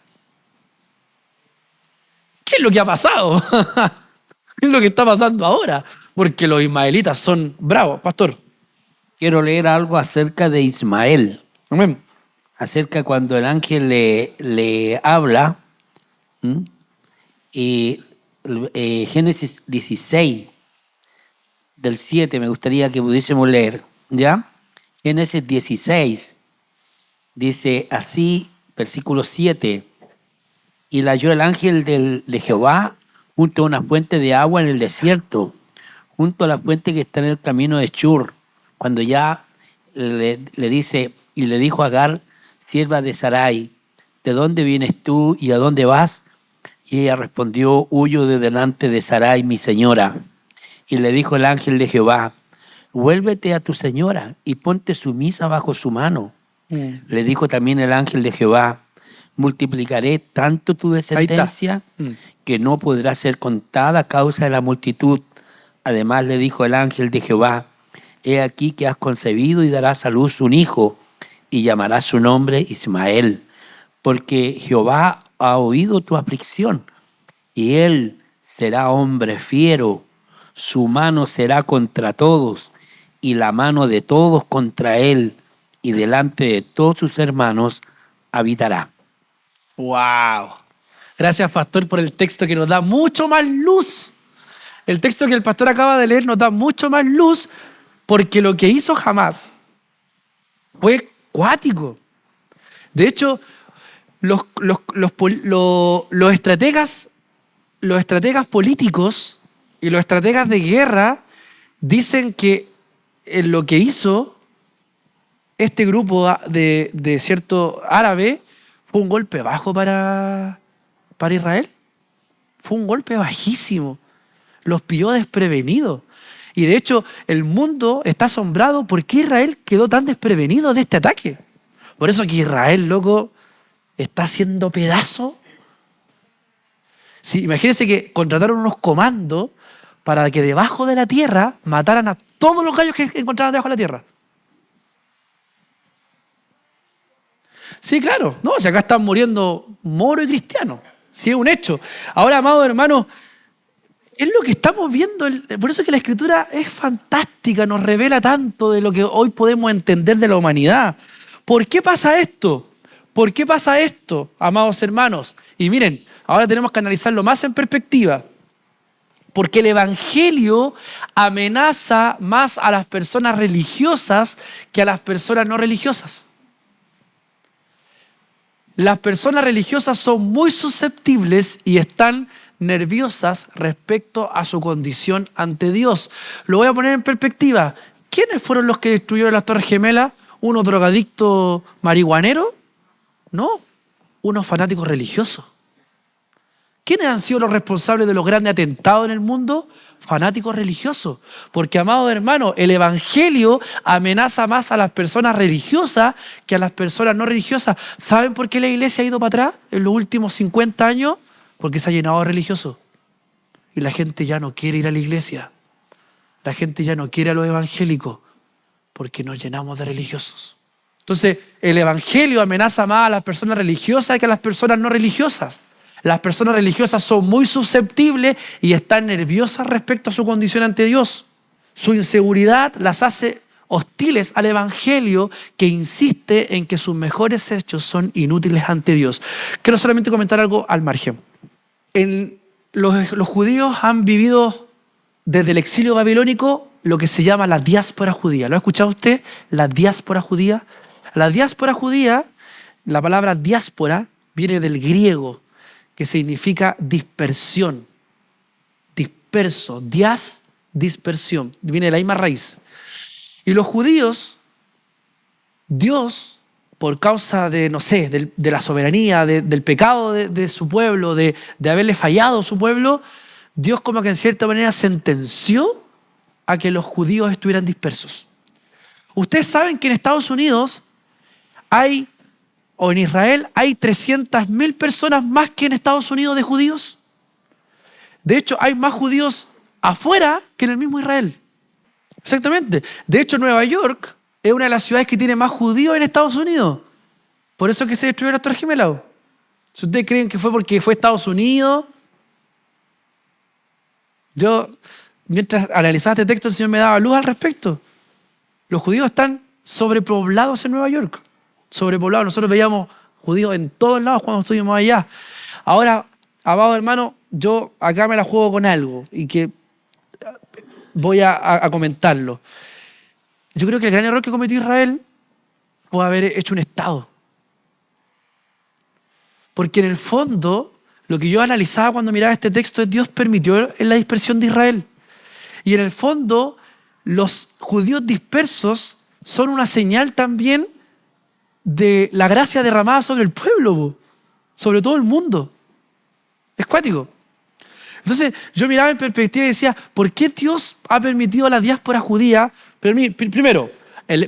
¿Qué es lo que ha pasado? ¿Qué es lo que está pasando ahora? Porque los ismaelitas son bravos. Pastor. Quiero leer algo acerca de Ismael. Amén. Acerca cuando el ángel le habla. Y Génesis 16, del 7, me gustaría que pudiésemos leer. ¿Ya? Génesis 16 dice así, versículo 7: y la halló el ángel de Jehová junto a una fuente de agua en el desierto, junto a la fuente que está en el camino de Shur. Cuando ya le dice, y le dijo a Agar, sierva de Sarai, ¿de dónde vienes tú y a dónde vas? Y ella respondió, huyo de delante de Sarai, mi señora. Y le dijo el ángel de Jehová, vuélvete a tu señora y ponte sumisa bajo su mano. Le dijo también el ángel de Jehová, multiplicaré tanto tu descendencia que no podrá ser contada a causa de la multitud. Además le dijo el ángel de Jehová, he aquí que has concebido y darás a luz un hijo y llamarás su nombre Ismael, porque Jehová ha oído tu aflicción y él será hombre fiero, su mano será contra todos y la mano de todos contra él, y delante de todos sus hermanos habitará. ¡Wow! Gracias, pastor, por el texto que nos da mucho más luz. El texto que el pastor acaba de leer nos da mucho más luz porque lo que hizo jamás fue cuático. De hecho, los estrategas políticos y los estrategas de guerra dicen que en lo que hizo este grupo de cierto árabe fue un golpe bajo para Israel. Fue un golpe bajísimo. Los pilló desprevenidos. Y de hecho, el mundo está asombrado por qué Israel quedó tan desprevenido de este ataque. Por eso que Israel, loco, está haciendo pedazo. Sí, imagínense que contrataron unos comandos para que debajo de la tierra mataran a todos los gallos que encontraban debajo de la tierra. Sí, claro. No, si acá están muriendo moros y cristianos. Sí, es un hecho. Ahora, amados hermanos, es lo que estamos viendo. Por eso es que la Escritura es fantástica, nos revela tanto de lo que hoy podemos entender de la humanidad. ¿Por qué pasa esto? ¿Por qué pasa esto, amados hermanos? Y miren, ahora tenemos que analizarlo más en perspectiva. Porque el Evangelio amenaza más a las personas religiosas que a las personas no religiosas. Las personas religiosas son muy susceptibles y están nerviosas respecto a su condición ante Dios. Lo voy a poner en perspectiva. ¿Quiénes fueron los que destruyeron las Torres Gemelas? ¿Unos drogadictos marihuaneros? No, unos fanáticos religiosos. ¿Quiénes han sido los responsables de los grandes atentados en el mundo? Fanáticos religiosos. Porque, amados hermanos, el Evangelio amenaza más a las personas religiosas que a las personas no religiosas. ¿Saben por qué la iglesia ha ido para atrás en los últimos 50 años? Porque se ha llenado de religiosos. Y la gente ya no quiere ir a la iglesia. La gente ya no quiere a los evangélicos porque nos llenamos de religiosos. Entonces, el Evangelio amenaza más a las personas religiosas que a las personas no religiosas. Las personas religiosas son muy susceptibles y están nerviosas respecto a su condición ante Dios. Su inseguridad las hace hostiles al Evangelio, que insiste en que sus mejores hechos son inútiles ante Dios. Quiero solamente comentar algo al margen. Los judíos han vivido desde el exilio babilónico lo que se llama la diáspora judía. ¿Lo ha escuchado usted? La diáspora judía. La diáspora judía, la palabra diáspora viene del griego, que significa dispersión, disperso, dispersión, viene de la misma raíz. Y los judíos, Dios, por causa de, no sé, de la soberanía, del pecado de su pueblo, de haberle fallado a su pueblo, Dios como que en cierta manera sentenció a que los judíos estuvieran dispersos. Ustedes saben que en Estados Unidos o en Israel hay 300.000 personas más que en Estados Unidos de judíos. De hecho, hay más judíos afuera que en el mismo Israel. Exactamente. De hecho, Nueva York es una de las ciudades que tiene más judíos en Estados Unidos. Por eso es que se destruyeron las Torres Gemelas. Si ustedes creen que fue porque fue Estados Unidos, yo, mientras analizaba este texto, el Señor me daba luz al respecto. Los judíos están sobrepoblados en Nueva York. Sobrepoblados. Nosotros veíamos judíos en todos lados cuando estuvimos allá. Ahora, amados hermanos, yo acá me la juego con algo y que voy a comentarlo. Yo creo que el gran error que cometió Israel fue haber hecho un Estado. Porque en el fondo, lo que yo analizaba cuando miraba este texto es Dios permitió la dispersión de Israel. Y en el fondo, los judíos dispersos son una señal también de la gracia derramada sobre el pueblo, sobre todo el mundo. Es cuático. Entonces yo miraba en perspectiva y decía, ¿por qué Dios ha permitido a la diáspora judía? Primero,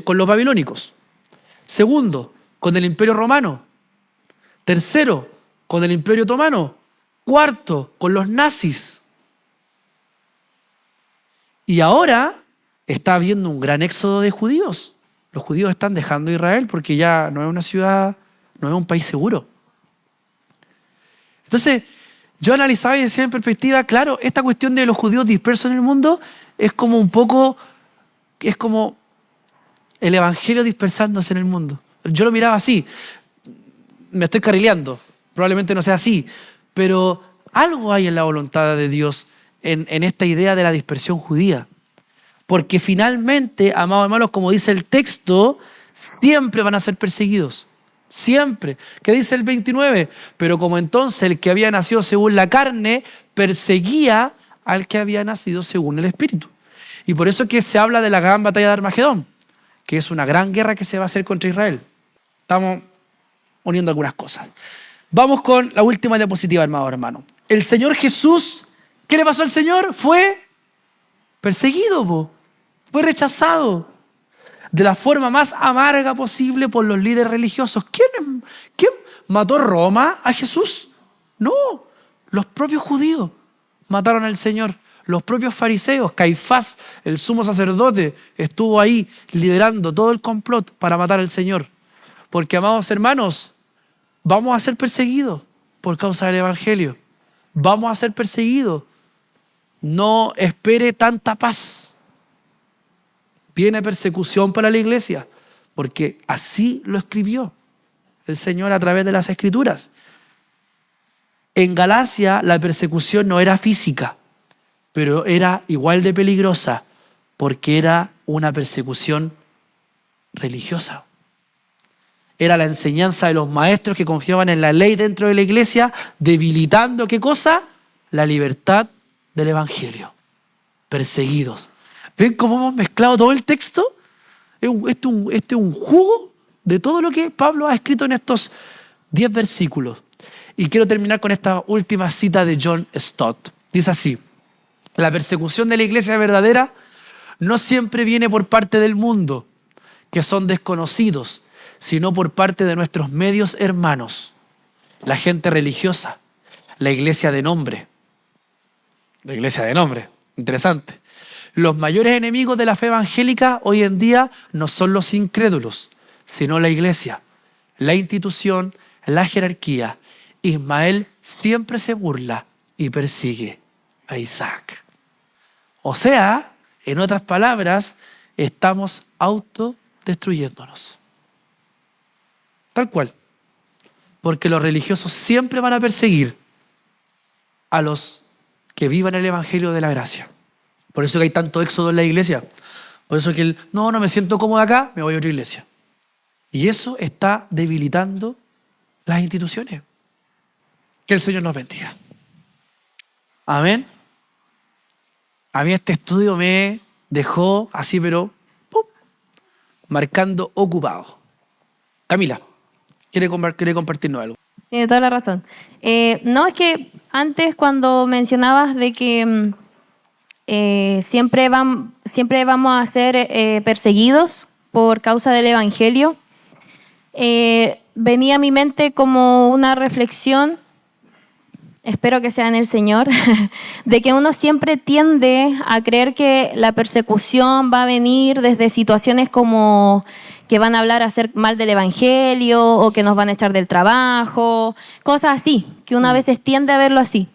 con los babilónicos. Segundo, con el Imperio Romano. Tercero, con el Imperio Otomano. Cuarto, con los nazis. Y ahora está habiendo un gran éxodo de judíos. Los judíos están dejando Israel porque ya no es una ciudad, no es un país seguro. Entonces, yo analizaba y decía en perspectiva, claro, esta cuestión de los judíos dispersos en el mundo es como un poco, es como el evangelio dispersándose en el mundo. Yo lo miraba así, me estoy carrileando, probablemente no sea así, pero algo hay en la voluntad de Dios en esta idea de la dispersión judía. Porque finalmente, amados hermanos, como dice el texto, siempre van a ser perseguidos. Siempre. ¿Qué dice el 29? Pero como entonces el que había nacido según la carne perseguía al que había nacido según el Espíritu. Y por eso es que se habla de la gran batalla de Armagedón, que es una gran guerra que se va a hacer contra Israel. Estamos uniendo algunas cosas. Vamos con la última diapositiva, hermano. El Señor Jesús, ¿qué le pasó al Señor? Fue perseguido, fue rechazado de la forma más amarga posible por los líderes religiosos. ¿Quién mató Roma a Jesús? No, los propios judíos mataron al Señor. los propios fariseos. Caifás, el sumo sacerdote, estuvo ahí liderando todo el complot para matar al Señor. Porque, amados hermanos, vamos a ser perseguidos por causa del Evangelio. Vamos a ser perseguidos. No espere tanta paz. Viene persecución para la iglesia, porque así lo escribió el Señor a través de las Escrituras. En Galacia la persecución no era física, pero era igual de peligrosa, porque era una persecución religiosa. Era la enseñanza de los maestros que confiaban en la ley dentro de la iglesia, debilitando, ¿qué cosa? La libertad del Evangelio. Perseguidos. ¿Ven cómo hemos mezclado todo el texto? Este es un jugo de todo lo que Pablo ha escrito en estos 10 versículos. Y quiero terminar con esta última cita de John Stott. Dice así: la persecución de la iglesia verdadera no siempre viene por parte del mundo, que son desconocidos, sino por parte de nuestros medios hermanos, la gente religiosa, la iglesia de nombre. La iglesia de nombre, interesante. Los mayores enemigos de la fe evangélica hoy en día no son los incrédulos, sino la iglesia, la institución, la jerarquía. Ismael siempre se burla y persigue a Isaac. O sea, en otras palabras, estamos autodestruyéndonos. Tal cual. Porque los religiosos siempre van a perseguir a los que vivan el evangelio de la gracia. Por eso que hay tanto éxodo en la iglesia. Por eso que no me siento cómodo acá, me voy a otra iglesia. Y eso está debilitando las instituciones. Que el Señor nos bendiga. Amén. A mí este estudio me dejó así, pero ¡pum!, marcando ocupado. Camila, ¿quiere compartirnos algo? Tiene toda la razón. No, es que antes cuando mencionabas de que siempre vamos a ser perseguidos por causa del Evangelio, venía a mi mente como una reflexión, espero que sea en el Señor, de que uno siempre tiende a creer que la persecución va a venir desde situaciones como que van a hablar a hacer mal del Evangelio o que nos van a echar del trabajo, cosas así, que uno a veces tiende a verlo así.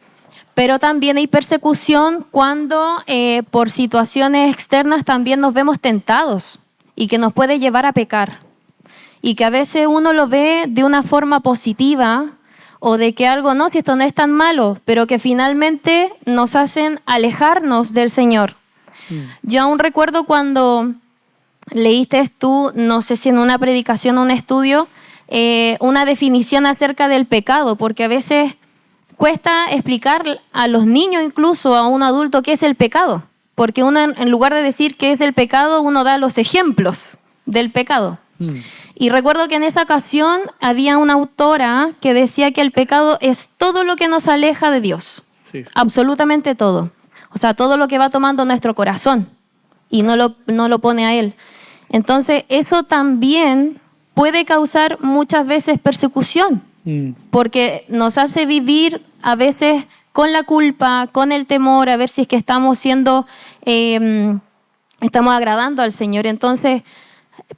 Pero también hay persecución cuando por situaciones externas también nos vemos tentados y que nos puede llevar a pecar. Y que a veces uno lo ve de una forma positiva o de que algo, no, si esto no es tan malo, pero que finalmente nos hacen alejarnos del Señor. Yo aún recuerdo cuando leíste tú, no sé si en una predicación o un estudio, una definición acerca del pecado, porque a veces cuesta explicar a los niños, incluso a un adulto, qué es el pecado. Porque uno, en lugar de decir qué es el pecado, uno da los ejemplos del pecado. Y recuerdo que en esa ocasión había una autora que decía que el pecado es todo lo que nos aleja de Dios. Sí. Absolutamente todo. O sea, todo lo que va tomando nuestro corazón y no lo pone a Él. Entonces, eso también puede causar muchas veces persecución, porque nos hace vivir a veces con la culpa, con el temor, a ver si es que estamos estamos agradando al Señor. Entonces,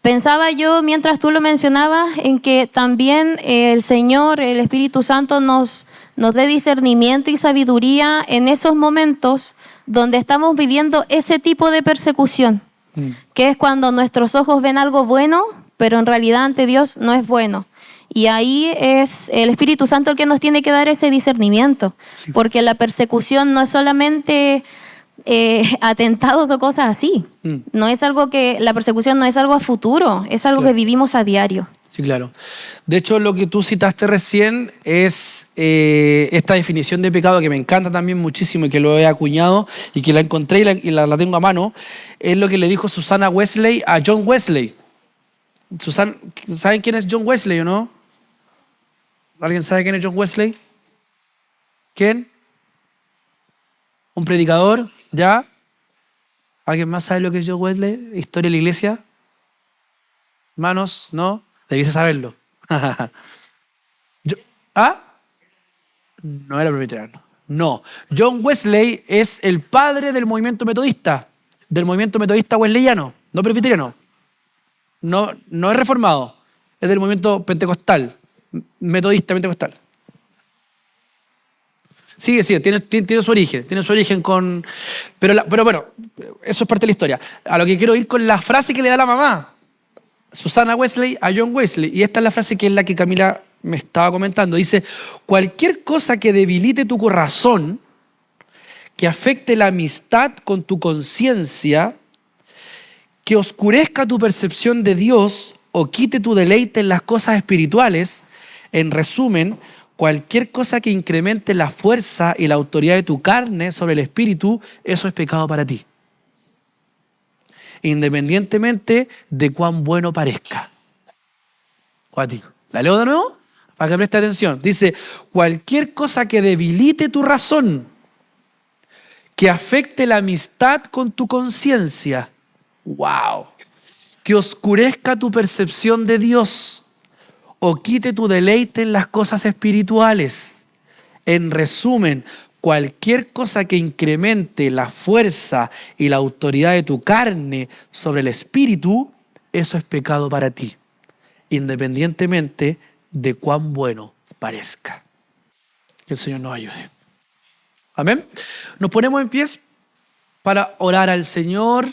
pensaba yo, mientras tú lo mencionabas, en que también el Señor, el Espíritu Santo, nos dé discernimiento y sabiduría en esos momentos donde estamos viviendo ese tipo de persecución, que es cuando nuestros ojos ven algo bueno, pero en realidad ante Dios no es bueno. Y ahí es el Espíritu Santo el que nos tiene que dar ese discernimiento, sí. Porque la persecución no es solamente atentados o cosas así. No es algo que, la persecución no es algo a futuro, es algo que vivimos a diario. Sí, claro. De hecho, lo que tú citaste recién es esta definición de pecado que me encanta también muchísimo y que lo he acuñado y que la encontré y la tengo a mano. Es lo que le dijo Susana Wesley a John Wesley. ¿Saben quién es John Wesley o no? ¿Alguien sabe quién es John Wesley? ¿Quién? ¿Un predicador? ¿Ya? ¿Alguien más sabe lo que es John Wesley? ¿Historia de la iglesia? ¿Hermanos? ¿No? Debiese saberlo. No era presbiteriano. No. John Wesley es el padre del movimiento metodista wesleyano, no presbiteriano. No es reformado, es del movimiento pentecostal, metodista pentecostal. Sí, tiene su origen con... Pero bueno, eso es parte de la historia. A lo que quiero ir con la frase que le da la mamá, Susana Wesley, a John Wesley. Y esta es la frase que es la que Camila me estaba comentando. Dice, cualquier cosa que debilite tu corazón, que afecte la amistad con tu conciencia, que oscurezca tu percepción de Dios o quite tu deleite en las cosas espirituales, en resumen, cualquier cosa que incremente la fuerza y la autoridad de tu carne sobre el espíritu, eso es pecado para ti. Independientemente de cuán bueno parezca. Cuático. ¿La leo de nuevo? Para que preste atención. Dice, cualquier cosa que debilite tu razón, que afecte la amistad con tu conciencia, ¡wow!, que oscurezca tu percepción de Dios o quite tu deleite en las cosas espirituales. En resumen, cualquier cosa que incremente la fuerza y la autoridad de tu carne sobre el espíritu, eso es pecado para ti, independientemente de cuán bueno parezca. Que el Señor nos ayude. Amén. Nos ponemos en pies para orar al Señor.